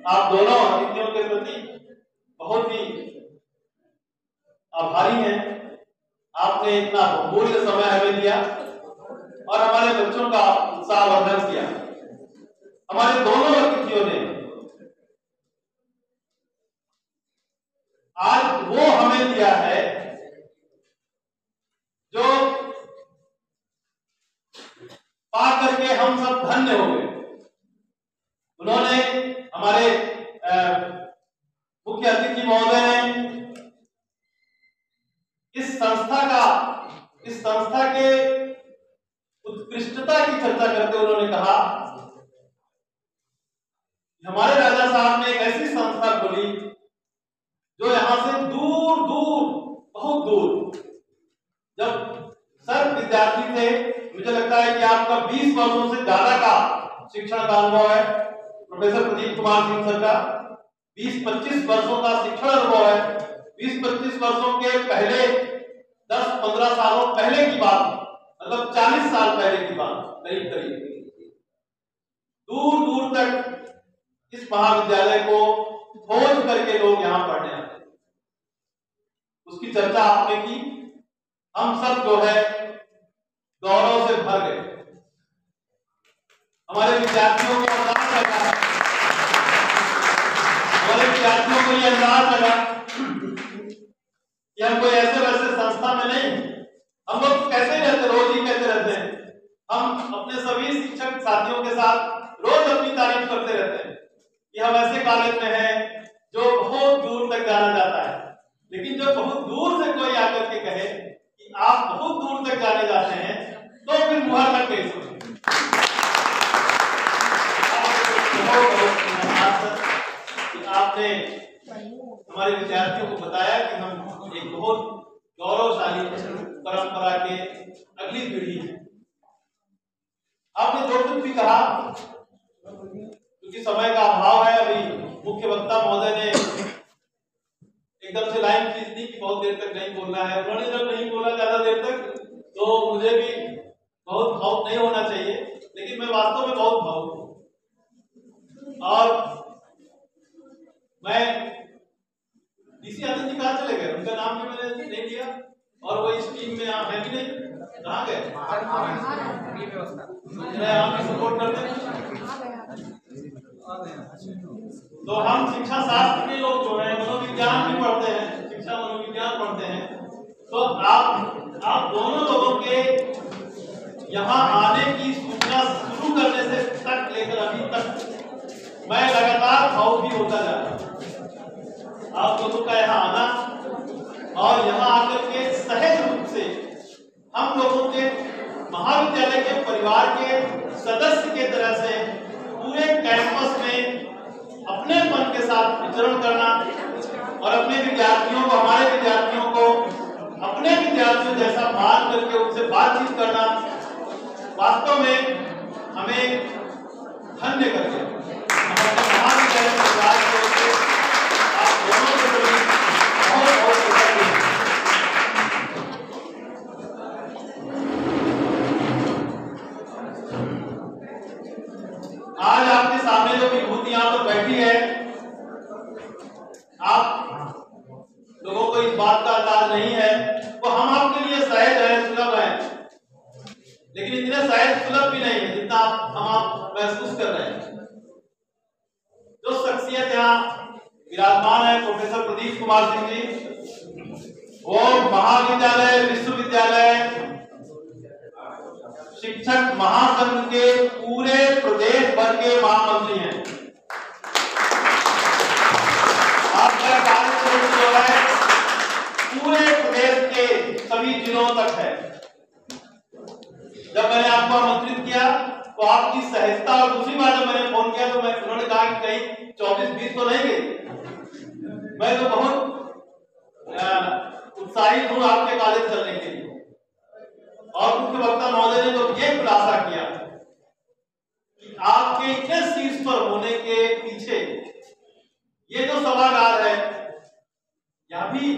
आप दोनों अतिथियों के प्रति बहुत ही आभारी हैं। आपने इतना बहुमूल्य समय हमें दिया और हमारे बच्चों का उत्साहवर्धन किया। हमारे दोनों अतिथियों ने आज वो हमें दिया है जो पा करके हम सब धन्य हो गए। उन्होंने हमारे मुख्य अतिथि महोदय ने इस संस्था के उत्कृष्टता की चर्चा करते हुए उन्होंने कहा हमारे राजा साहब ने एक ऐसी संस्था खोली जो यहां से दूर दूर बहुत दूर, जब सर विद्यार्थी थे, मुझे लगता है कि आपका 20 वर्षों से ज्यादा का शिक्षण का अनुभव है, प्रोफेसर प्रदीप कुमार सिंह सर का 20-25 वर्षों का शिक्षण अनुभव है। 20-25 वर्षों के पहले 10-15 सालों पहले की बात, मतलब 40 साल पहले की बात करीब करीब, दूर दूर तक इस महाविद्यालय को खोज करके लोग यहां पढ़ने आते, उसकी चर्चा आपने की। हम सब जो है गौरव से भर गए। हमारे विद्यार्थियों को अंदाज लगा, हमारे विद्यार्थियों को यह अंदाज लगा कि हम कोई ऐसे वैसे संस्था में नहीं, हम लोग कैसे रहते, रोज ही कहते रहते हैं। हम अपने सभी शिक्षक साथियों के साथ रोज अपनी तारीफ करते रहते हैं कि हम ऐसे कॉलेज में हैं जो बहुत दूर तक जाना जाता है। लेकिन जब बहुत दूर से कोई आकर के कहे कि आप बहुत दूर तक जाने जाते हैं तो फिर मुहर लग गई समझ। आपने हमारे विद्यार्थियों को बताया कि हम एक बहुत गौरवशाली परंपरा के अगली पीढ़ी है। आपने जो कुछ भी कहा, क्योंकि समय का अभाव है, अभी मुख्य वक्ता महोदय ने एकदम से लाइन खींच दी कि बहुत देर तक नहीं बोलना है। उन्होंने जब नहीं बोला ज्यादा देर तक तो मुझे भी बहुत भावुक नहीं होना चाहिए, लेकिन मैं वास्तव में बहुत भावुक हूँ। और मैं डीसी आनंद जी कहाँ चले गए, उनका नाम भी मैंने नहीं लिया और वो इस टीम में है भी नहीं, कहाँ गए? सपोर्ट करते हैं। तो हम शिक्षा शास्त्र के लोग जो है मनोविज्ञान भी पढ़ते हैं, शिक्षा मनोविज्ञान पढ़ते हैं। तो आप दोनों लोगों के यहाँ आने की सूचना शुरू करने से तक लेकर अभी तक मैं लगातार भावुक भी होता जा रहा हूँ। आप लोगों का यहाँ आना और यहाँ आकर के सहज रूप से हम लोगों के महाविद्यालय के परिवार के सदस्य के तरह से पूरे कैंपस में अपने मन के साथ विचरण करना और अपने विद्यार्थियों को, हमारे विद्यार्थियों को अपने विद्यार्थियों जैसा मान करके उनसे बातचीत करना वास्तव में हमें धन्य करते हैं। हमारे महाविद्यालय परिवार की ओर से आप दोनों के प्रति बहुत बहुत कृतज्ञ हैं। आज आपके सामने जो विभूति यहाँ पर बैठी है, आप लोगों को इस बात का अंदाज नहीं है विश्वविद्यालय शिक्षक महासंघ के पूरे प्रदेश भर के महामंत्री हैं। आपका कार्यक्षेत्र जो है पूरे प्रदेश के सभी जिलों तक है। जब मैंने आपको आमंत्रित किया तो आपकी सहजता, और दूसरी बात जब मैंने फोन किया तो उन्होंने कहा कि कहीं 24-20 तो नहीं गए। मैं तो बहुत उत्साहित हूं आपके कॉलेज चलने के लिए। और मुख्य वक्ता महोदय ने तो ये खुलासा किया कि आपके इतने शीर्ष पर होने के पीछे ये जो सभागार है यह भी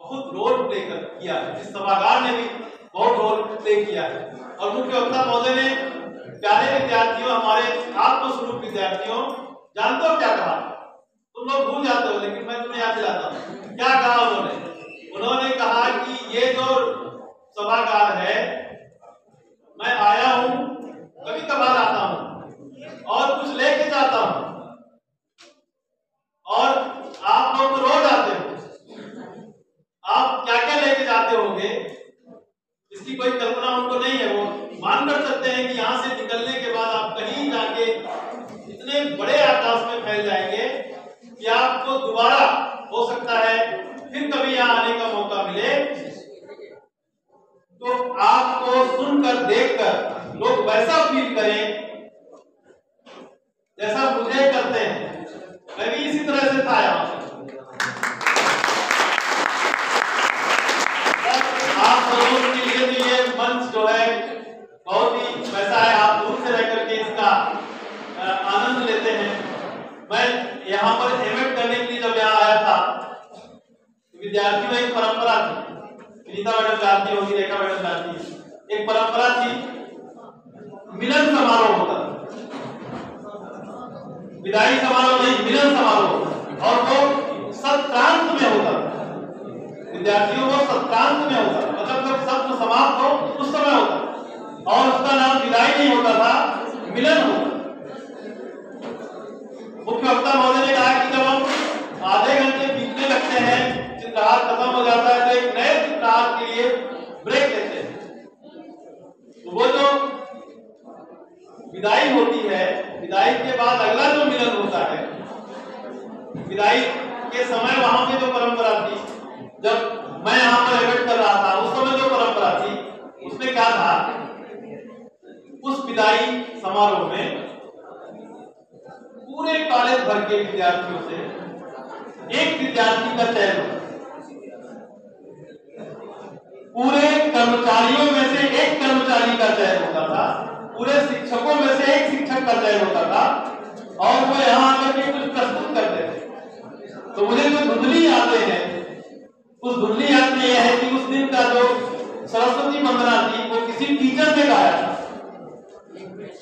बहुत रोल प्ले किया है। इस सभागार ने भी बहुत रोल प्ले किया है। और मुख्य वक्ता महोदय ने प्यारे विद्यार्थियों, हमारे आत्मस्वरूप विद्यार्थियों, जानते हो क्या कहा? तुम लोग भूल जाते हो लेकिन मैं तुम्हें याद दिलाता हूँ। क्या कहा उन्होंने कहा कि ये जो सभागार है, मैं आया हूं, कभी कभार आता हूं और कुछ लेके जाता हूं, और आप लोग तो रोज आते हो। आप क्या क्या लेके जाते होंगे इसकी कोई कल्पना उनको नहीं है। वो मान कर सकते हैं कि यहां से निकलने के बाद आप कहीं जाके इतने बड़े आकाश में फैल जाएंगे कि आपको दोबारा हो सकता है फिर कभी यहां आने का मौका मिले। तो आपको सुनकर देखकर लोग वैसा फील करें जैसा मुझे करते हैं। मैं भी इसी तरह से था यहां। आप लोगों के लिए तो ये मंच जो है बहुत ही वैसा है, आप दूर से रह करके इसका आनंद लेते हैं। मैं यहाँ पर एमएड करने के लिए जब यहाँ आया था, विद्यार्थियों में एक परंपरा थी, रीता मैडम जानती होगी, रेखा मैडम जानती है, एक परंपरा थी, मिलन समारोह होता था। विदाई समारोह नहीं, मिलन समारोह, और वो सत्रांत में होता था। विद्यार्थियों को सत्रांत में होता था, मतलब जब सत्र समाप्त हो उस समय होता, और उसका नाम विदाई नहीं होता था, मिलन होता। मुख्य वक्ता महोदय ने कहा कि जब हम आधे घंटे बीतने लगते हैं, चित्रहार खत्म हो जाता है, तो एक नए चित्रहार के लिए ब्रेक लेते हैं। तो वो जो विदाई होती है, विदाई के बाद अगला जो मिलन होता है, विदाई के समय वहां पे जो परंपरा थी, जब मैं यहाँ पर एडमिट कर रहा था उस समय जो परंपरा थी उसमें क्या था, उस विदाई समारोह में पूरे कॉलेज भर के विद्यार्थियों से एक विद्यार्थी का चयन होता, पूरे कर्मचारियों में से एक कर्मचारी का चयन होता था, पूरे शिक्षकों में से एक शिक्षक का चयन होता था, और वो यहाँ आकर के कुछ प्रस्तुत करते थे। तो मुझे जो धुंधली यादें हैं, उस धुंधली याद में यह है कि उस दिन का जो सरस्वती वंदना थी वो किसी टीचर ने गाया था।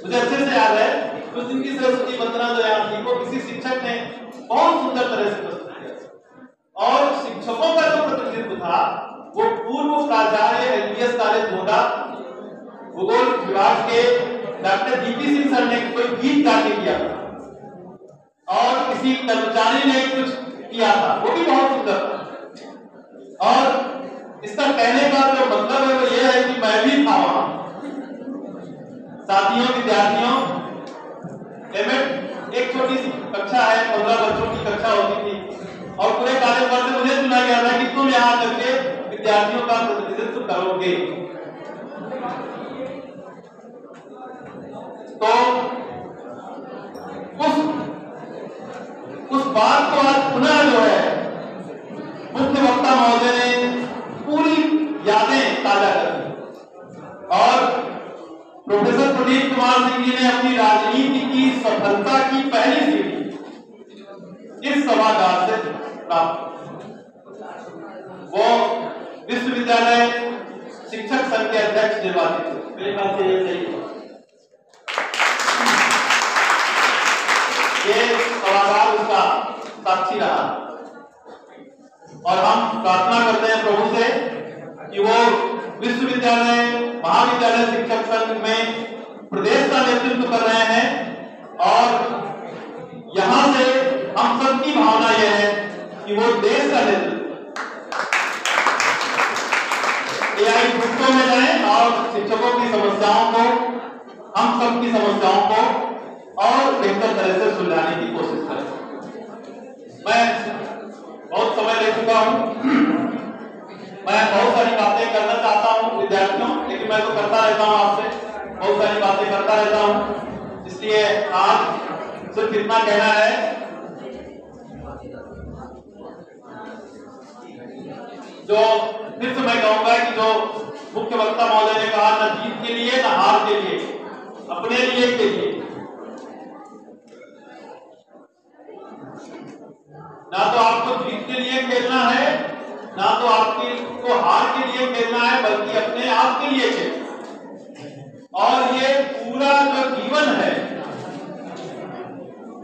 मुझे अच्छे से याद है उस दिन की सरस्वती वंदना जो याद थी वो किसी शिक्षक ने बहुत सुंदर तरह से प्रस्तुत किया। और शिक्षकों का जो प्रतिनिधित्व था वो पूर्व प्राचार्य एलबीएस कॉलेज गोंडा भूगोल विभाग के डॉक्टर डीपी सिंह सर ने कोई गीत गा के किया था, और किसी कर्मचारी ने कुछ किया था, वो भी बहुत सुंदर था। और इसका कहने का जो मतलब है वो ये है कि मैं भी था वहां। साथियों, विद्यार्थियों, एमएड एक छोटी सी कक्षा है, 15 बच्चों की कक्षा होती थी, और पूरे कॉलेज भर से मुझे चुना गया था कि तुम यहाँ करके विद्यार्थियों का प्रतिनिधित्व करोगे। तो उस बात को आज पुनः जो है मुख्य वक्ता महोदय ने पूरी यादें ताजा कर दी, और प्रोफेसर प्रदीप कुमार सिंह जी ने अपनी राजनीति की सफलता की पहली सीढ़ी इस सभागार से प्राप्त। वो विश्वविद्यालय शिक्षक संघ के अध्यक्ष निर्वाचित थे, मेरे ख्याल से ये सही है। ये सभागार उसका साक्षी रहा, और हम प्रार्थना करते हैं प्रभु से कि वो विश्वविद्यालय महाविद्यालय शिक्षक संघ में प्रदेश का नेतृत्व कर रहे हैं, और यहां से हम सबकी भावना यह है कि वो देश का नेतृत्व, एआई ग्रुपों में जाएं और शिक्षकों की समस्याओं को, हम सबकी समस्याओं को और बेहतर तरह से सुलझाने की कोशिश करें। मैं बहुत समय ले चुका हूं, मैं बहुत सारी बातें करना चाहता हूं विद्यार्थियों, लेकिन मैं तो करता रहता हूं, आपसे बहुत सारी बातें करता रहता हूं, इसलिए आज सिर्फ इतना कहना है जो फिर से मैं कहूंगा कि जो मुख्य वक्ता महोदय ने कहा, न जीत के लिए न हार के लिए, अपने लिए के लिए, ना तो आपको जीत के लिए खेलना है, ना तो आपको हार के लिए खेलना है, बल्कि अपने आप के लिए खेलना। और ये पूरा जो जीवन है,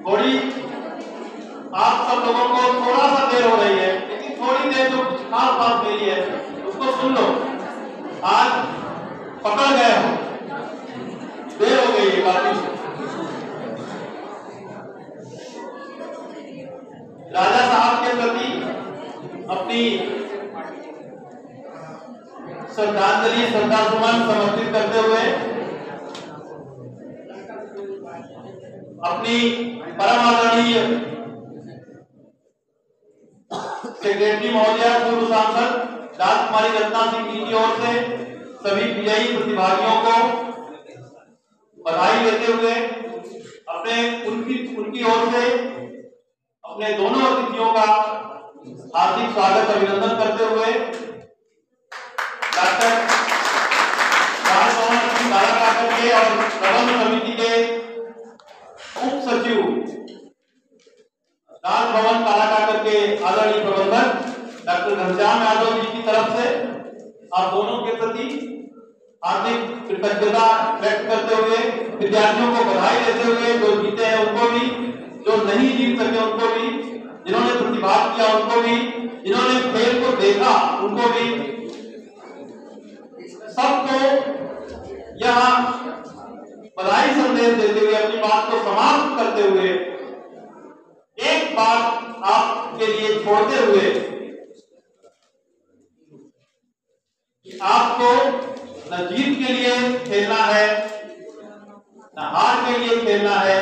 थोड़ी आप सब लोगों को थोड़ा सा देर हो रही है, लेकिन थोड़ी देर जो कुछ खास बात मेरी है उसको सुन लो। आज पकड़ गए हो, देर हो गई है काफी। राजा साहब के प्रति अपनी श्रद्धांजलि, श्रद्धासुमन समर्पित करते हुए अपनी परम आदरणीय सेक्रेटरी महोदया, पूर्व सांसद राजकुमारी रत्ना सिंह जी की ओर से सभी विजयी प्रतिभागियों को बधाई देते हुए उनकी ओर से अपने दोनों अतिथियों का हार्दिक स्वागत, अभिनंदन करते हुए डॉक्टर राजभवन कालाकाकर के और प्रबंध समिति के उप सचिव राजभवन कालाकाकर के आदरणीय प्रबंधक डॉक्टर घनश्याम यादव जी की तरफ से आप दोनों के प्रति हार्दिक कृतज्ञता व्यक्त करते हुए, विद्यार्थियों को बधाई देते हुए, जो जीते हैं उनको भी, जो नहीं जीत सके उनको भी, जिन्होंने प्रतिभाग किया उनको भी, जिन्होंने खेल को देखा उनको भी, सबको यहाँ बधाई संदेश देते हुए, अपनी बात को समाप्त करते हुए, एक बात आपके लिए छोड़ते हुए, आपको न जीत के लिए खेलना है, न हार के लिए खेलना है,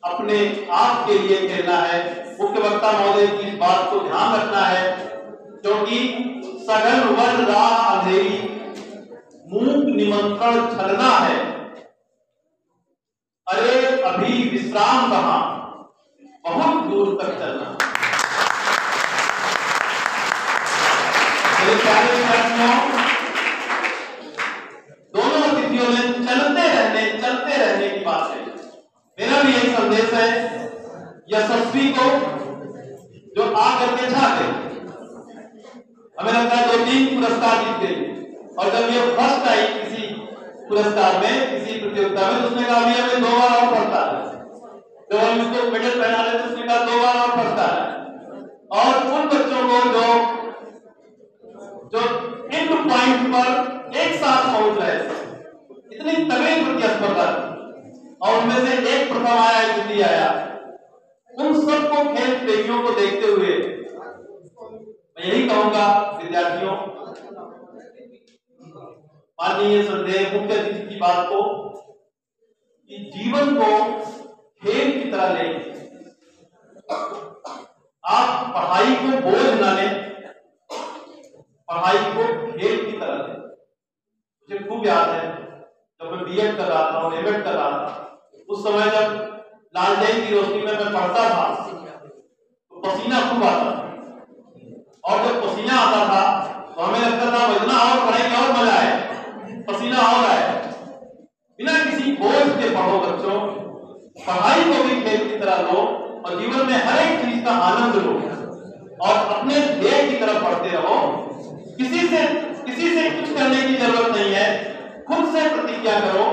अपने आप के लिए खेलना है। मुख्य वक्ता महोदय की इस बात को ध्यान रखना है, क्योंकि सघन वन राह अंधेरी, मूक निमंत्रण छलना है, अरे अभी विश्राम कहां, बहुत दूर तक चलना। मेरे प्यारे विद्यार्थियों, दोनों अतिथियों ने चलते रहने की बात है। मेरा भी यही संदेश है यशस्वी को, जो आकर के छा गई, हमें लगता है 2-3 पुरस्कार जीत गई, और जब ये फर्स्ट आई किसी पुरस्कार में, किसी प्रतियोगिता में, तो उसने कहा अभी हमें 2 बार और फर्स्ट आना है। जब हम इसको मेडल पहना रहे तो उसने कहा 2 बार और फर्स्ट आना है। और उन बच्चों को जो एंड पॉइंट पर एक साथ पहुंच रहे थे, इतनी तगड़ी प्रतिस्पर्धा, और उनमें से एक प्रथम आया, एक द्वितीय आया, उन सबको, खेल प्रेमियों को देखते हुए मैं यही कहूंगा विद्यार्थियों, माननीय संदेह मुख्य अतिथि की बात को, कि जीवन को खेल की तरह लें। आप पढ़ाई को बोझ न लें, पढ़ाई को खेल की तरह लें। मुझे खूब याद है जब मैं बीएड कर रहा था और एमएड कर रहा था, उस समय जब लालटेन की रोशनी में मैं पढ़ता था तो पसीना खूब आता था, और जब पसीना आता था तो हमें लगता था इतना और पढ़ेंगे और मजा आए, पसीना और आए। बिना किसी बोझ के पढ़ो बच्चों, पढ़ाई को भी खेल की तरह लो, और जीवन में हर एक चीज का आनंद लो, और अपने ध्येय की तरफ पढ़ते रहो। किसी से कुछ करने की जरूरत नहीं है, खुद से प्रतिज्ञा करो।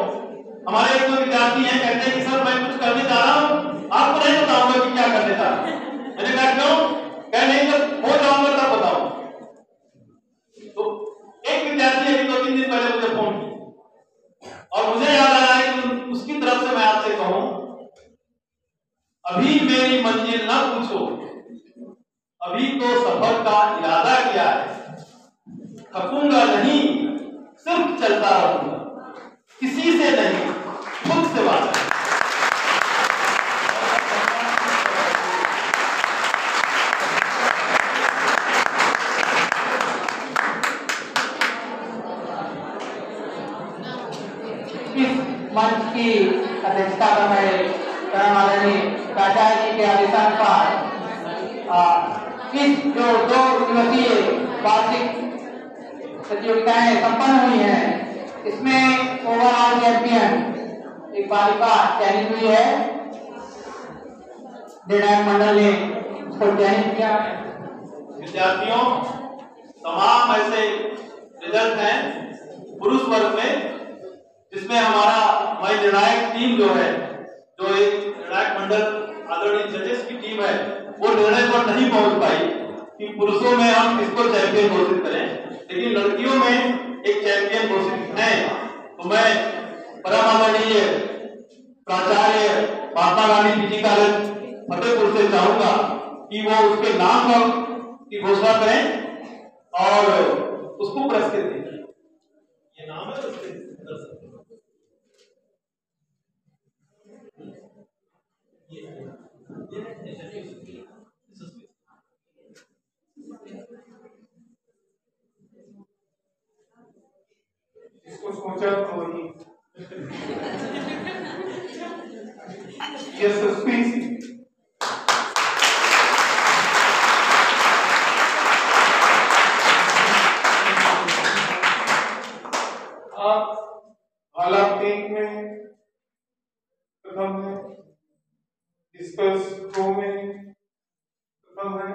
हमारे एक दो विद्यार्थी हैं, कहते हैं कि सर मैं कुछ करने जा रहा हूं, आपको नहीं बताऊंगा कि क्या करने जा रहा हूं। मैंने कहा क्यों? कह नहीं, जब हो जाऊंगा तब बताऊं। तो एक विद्यार्थी अभी 2-3 दिन पहले मुझे फोन किया, और मुझे याद आ रहा है कि उसकी तरफ से मैं आपसे कहूं, अभी मेरी मंजिल ना पूछो, अभी तो सफर का इरादा किया है। थकूंगा नहीं, सिर्फ चलता रहूंगा, किसी से नहीं, खुद से वादा। इस मंच की अध्यक्षता कर रहे माननीय प्राचार्य जी के आदेशानुसार इस जो 2 दिवसीय वार्षिक प्रतियोगिताएं संपन्न हुई हैं, इसमें ओवरऑल चैंपियन एक बालिका चयनित हुई है। निर्णायक मंडल ने उसको चयनित किया। विद्यार्थियों, तमाम ऐसे रिजल्ट हैं पुरुष वर्ग में जिसमें हमारा निर्णायक टीम जो है, जो एक निर्णायक मंडल आदरणीय जजेस की टीम है, वो निर्णय पर नहीं पहुंच पाई कि पुरुषों में हम किसको चैंपियन घोषित करें, लेकिन लड़कियों में एक चैंपियन घोषित है। तो मैं परम आदरणीय प्राचार्य महात्मा गांधी पीजी कॉलेज फतेहपुर से चाहूंगा कि वो उसके नाम की घोषणा करें और उसको पुरस्कृत दें। ये नाम है उसके इसको सोचा तो ही यशस्वी सिंह। ओलंपिक में प्रथम है, डिस्कस थ्रो में प्रथम है,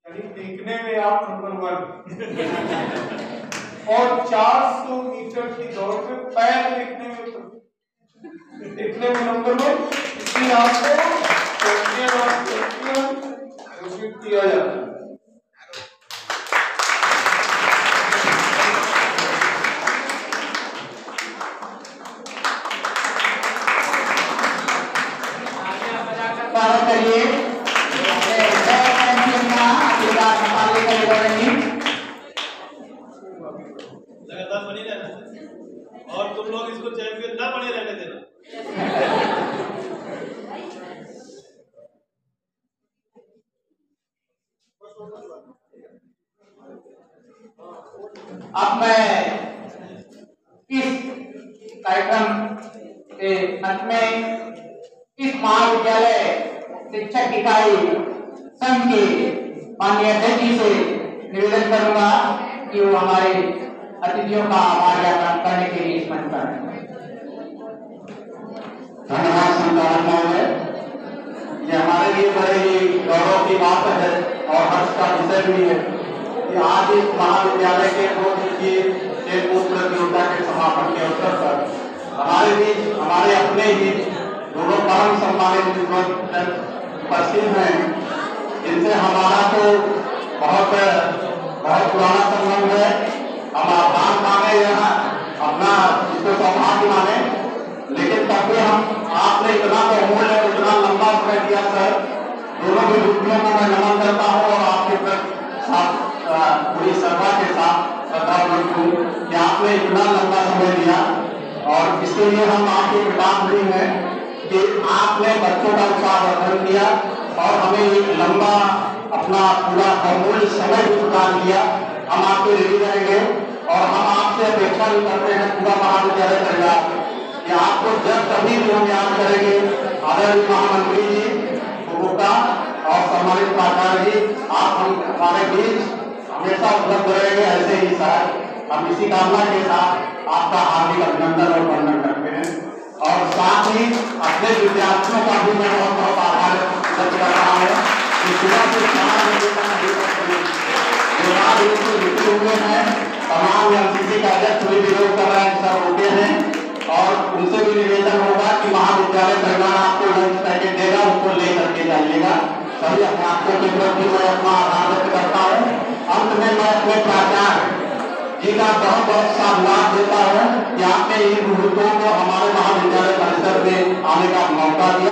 यानी फेंकने में आप नंबर 1 और 400 मीटर की दौड़ में पैर फेंकने में नंबर 1, इसलिए आपको चैंपियन ऑफ चैंपियन घोषित किया जाता है। करिए चैंपियन का आशीर्वाद हमारे लिए करेंगे। लगातार बनी रहना और तुम लोग इसको चैंपियन ना बने रहने देना। अब मैं इस कार्यक्रम के अंत में इस महाविद्यालय शिक्षक इकाई संघ के माननीय अध्यक्ष जी से निवेदन करूंगा कि वो हमारे अतिथियों का आभार ज्ञापन करने के लिए मंच पर धन्यवाद संचालक है। ये हमारे लिए बड़े ही गौरव की बात है और हर्ष का विषय भी है कि आज इस महाविद्यालय के 2 दिवसीय खेलकूद प्रतियोगिता के समापन के अवसर पर हमारे बीच हमारे अपने ही दोनों परम सम्मानित उपस्थित हैं, जिनसे हमारा तो बहुत पुराना संबंध है। हम आभार माने यहाँ अपना इसको सौभाग्य माने, लेकिन तब भी हम आपने इतना बहुमूल्य और इतना लंबा समय दिया सर, दोनों भी विधियों को मैं नमन करता हूँ और आपके साथ पूरी सभा के साथ श्रद्धापूर्वक हूँ कि आपने इतना लंबा समय दिया और इसके लिए हम आपके कृतज्ञ हैं कि आपने बच्चों का उत्साहवर्धन किया और हमें एक लंबा अपना पूरा बहुमूल्य समय भी प्रदान किया। हम आपके रेडी रहेंगे और हम आपसे अपेक्षा भी करते हैं पूरा महाविद्यालय परिवार कि आपको जब कभी भी हम याद करेंगे आदरणीय महामंत्री जी उपभोक्ता और सम्मानित प्राचार्य जी, आप हम हमारे बीच हमेशा उपलब्ध रहेंगे ऐसे ही सर। हम इसी कामना के साथ आपका हार्दिक अभिनंदन और वंदन करते हैं और साथ ही अपने विद्यार्थियों का भी मैं बहुत बहुत आभार व्यक्त कर रहा हूँ कि सुबह से 4 बजे तक रुके हुए हैं। तमाम एमसीसी का अध्यक्ष भी विरोध कर रहे हैं, सब रुके हैं और उनसे भी निवेदन होगा कि महाविद्यालय परिवार आपको लंच पैकेट देगा, उसको ले करके जाइएगा। सभी अध्यापकों के प्रति मैं अपना आभार व्यक्त करता हूँ। अंत में मैं अपने प्राचार्य जी का बहुत बहुत साधुवाद देता हूँ कि आपने इन मुहूर्तों को हमारे महाविद्यालय परिसर में आने का मौका दिया।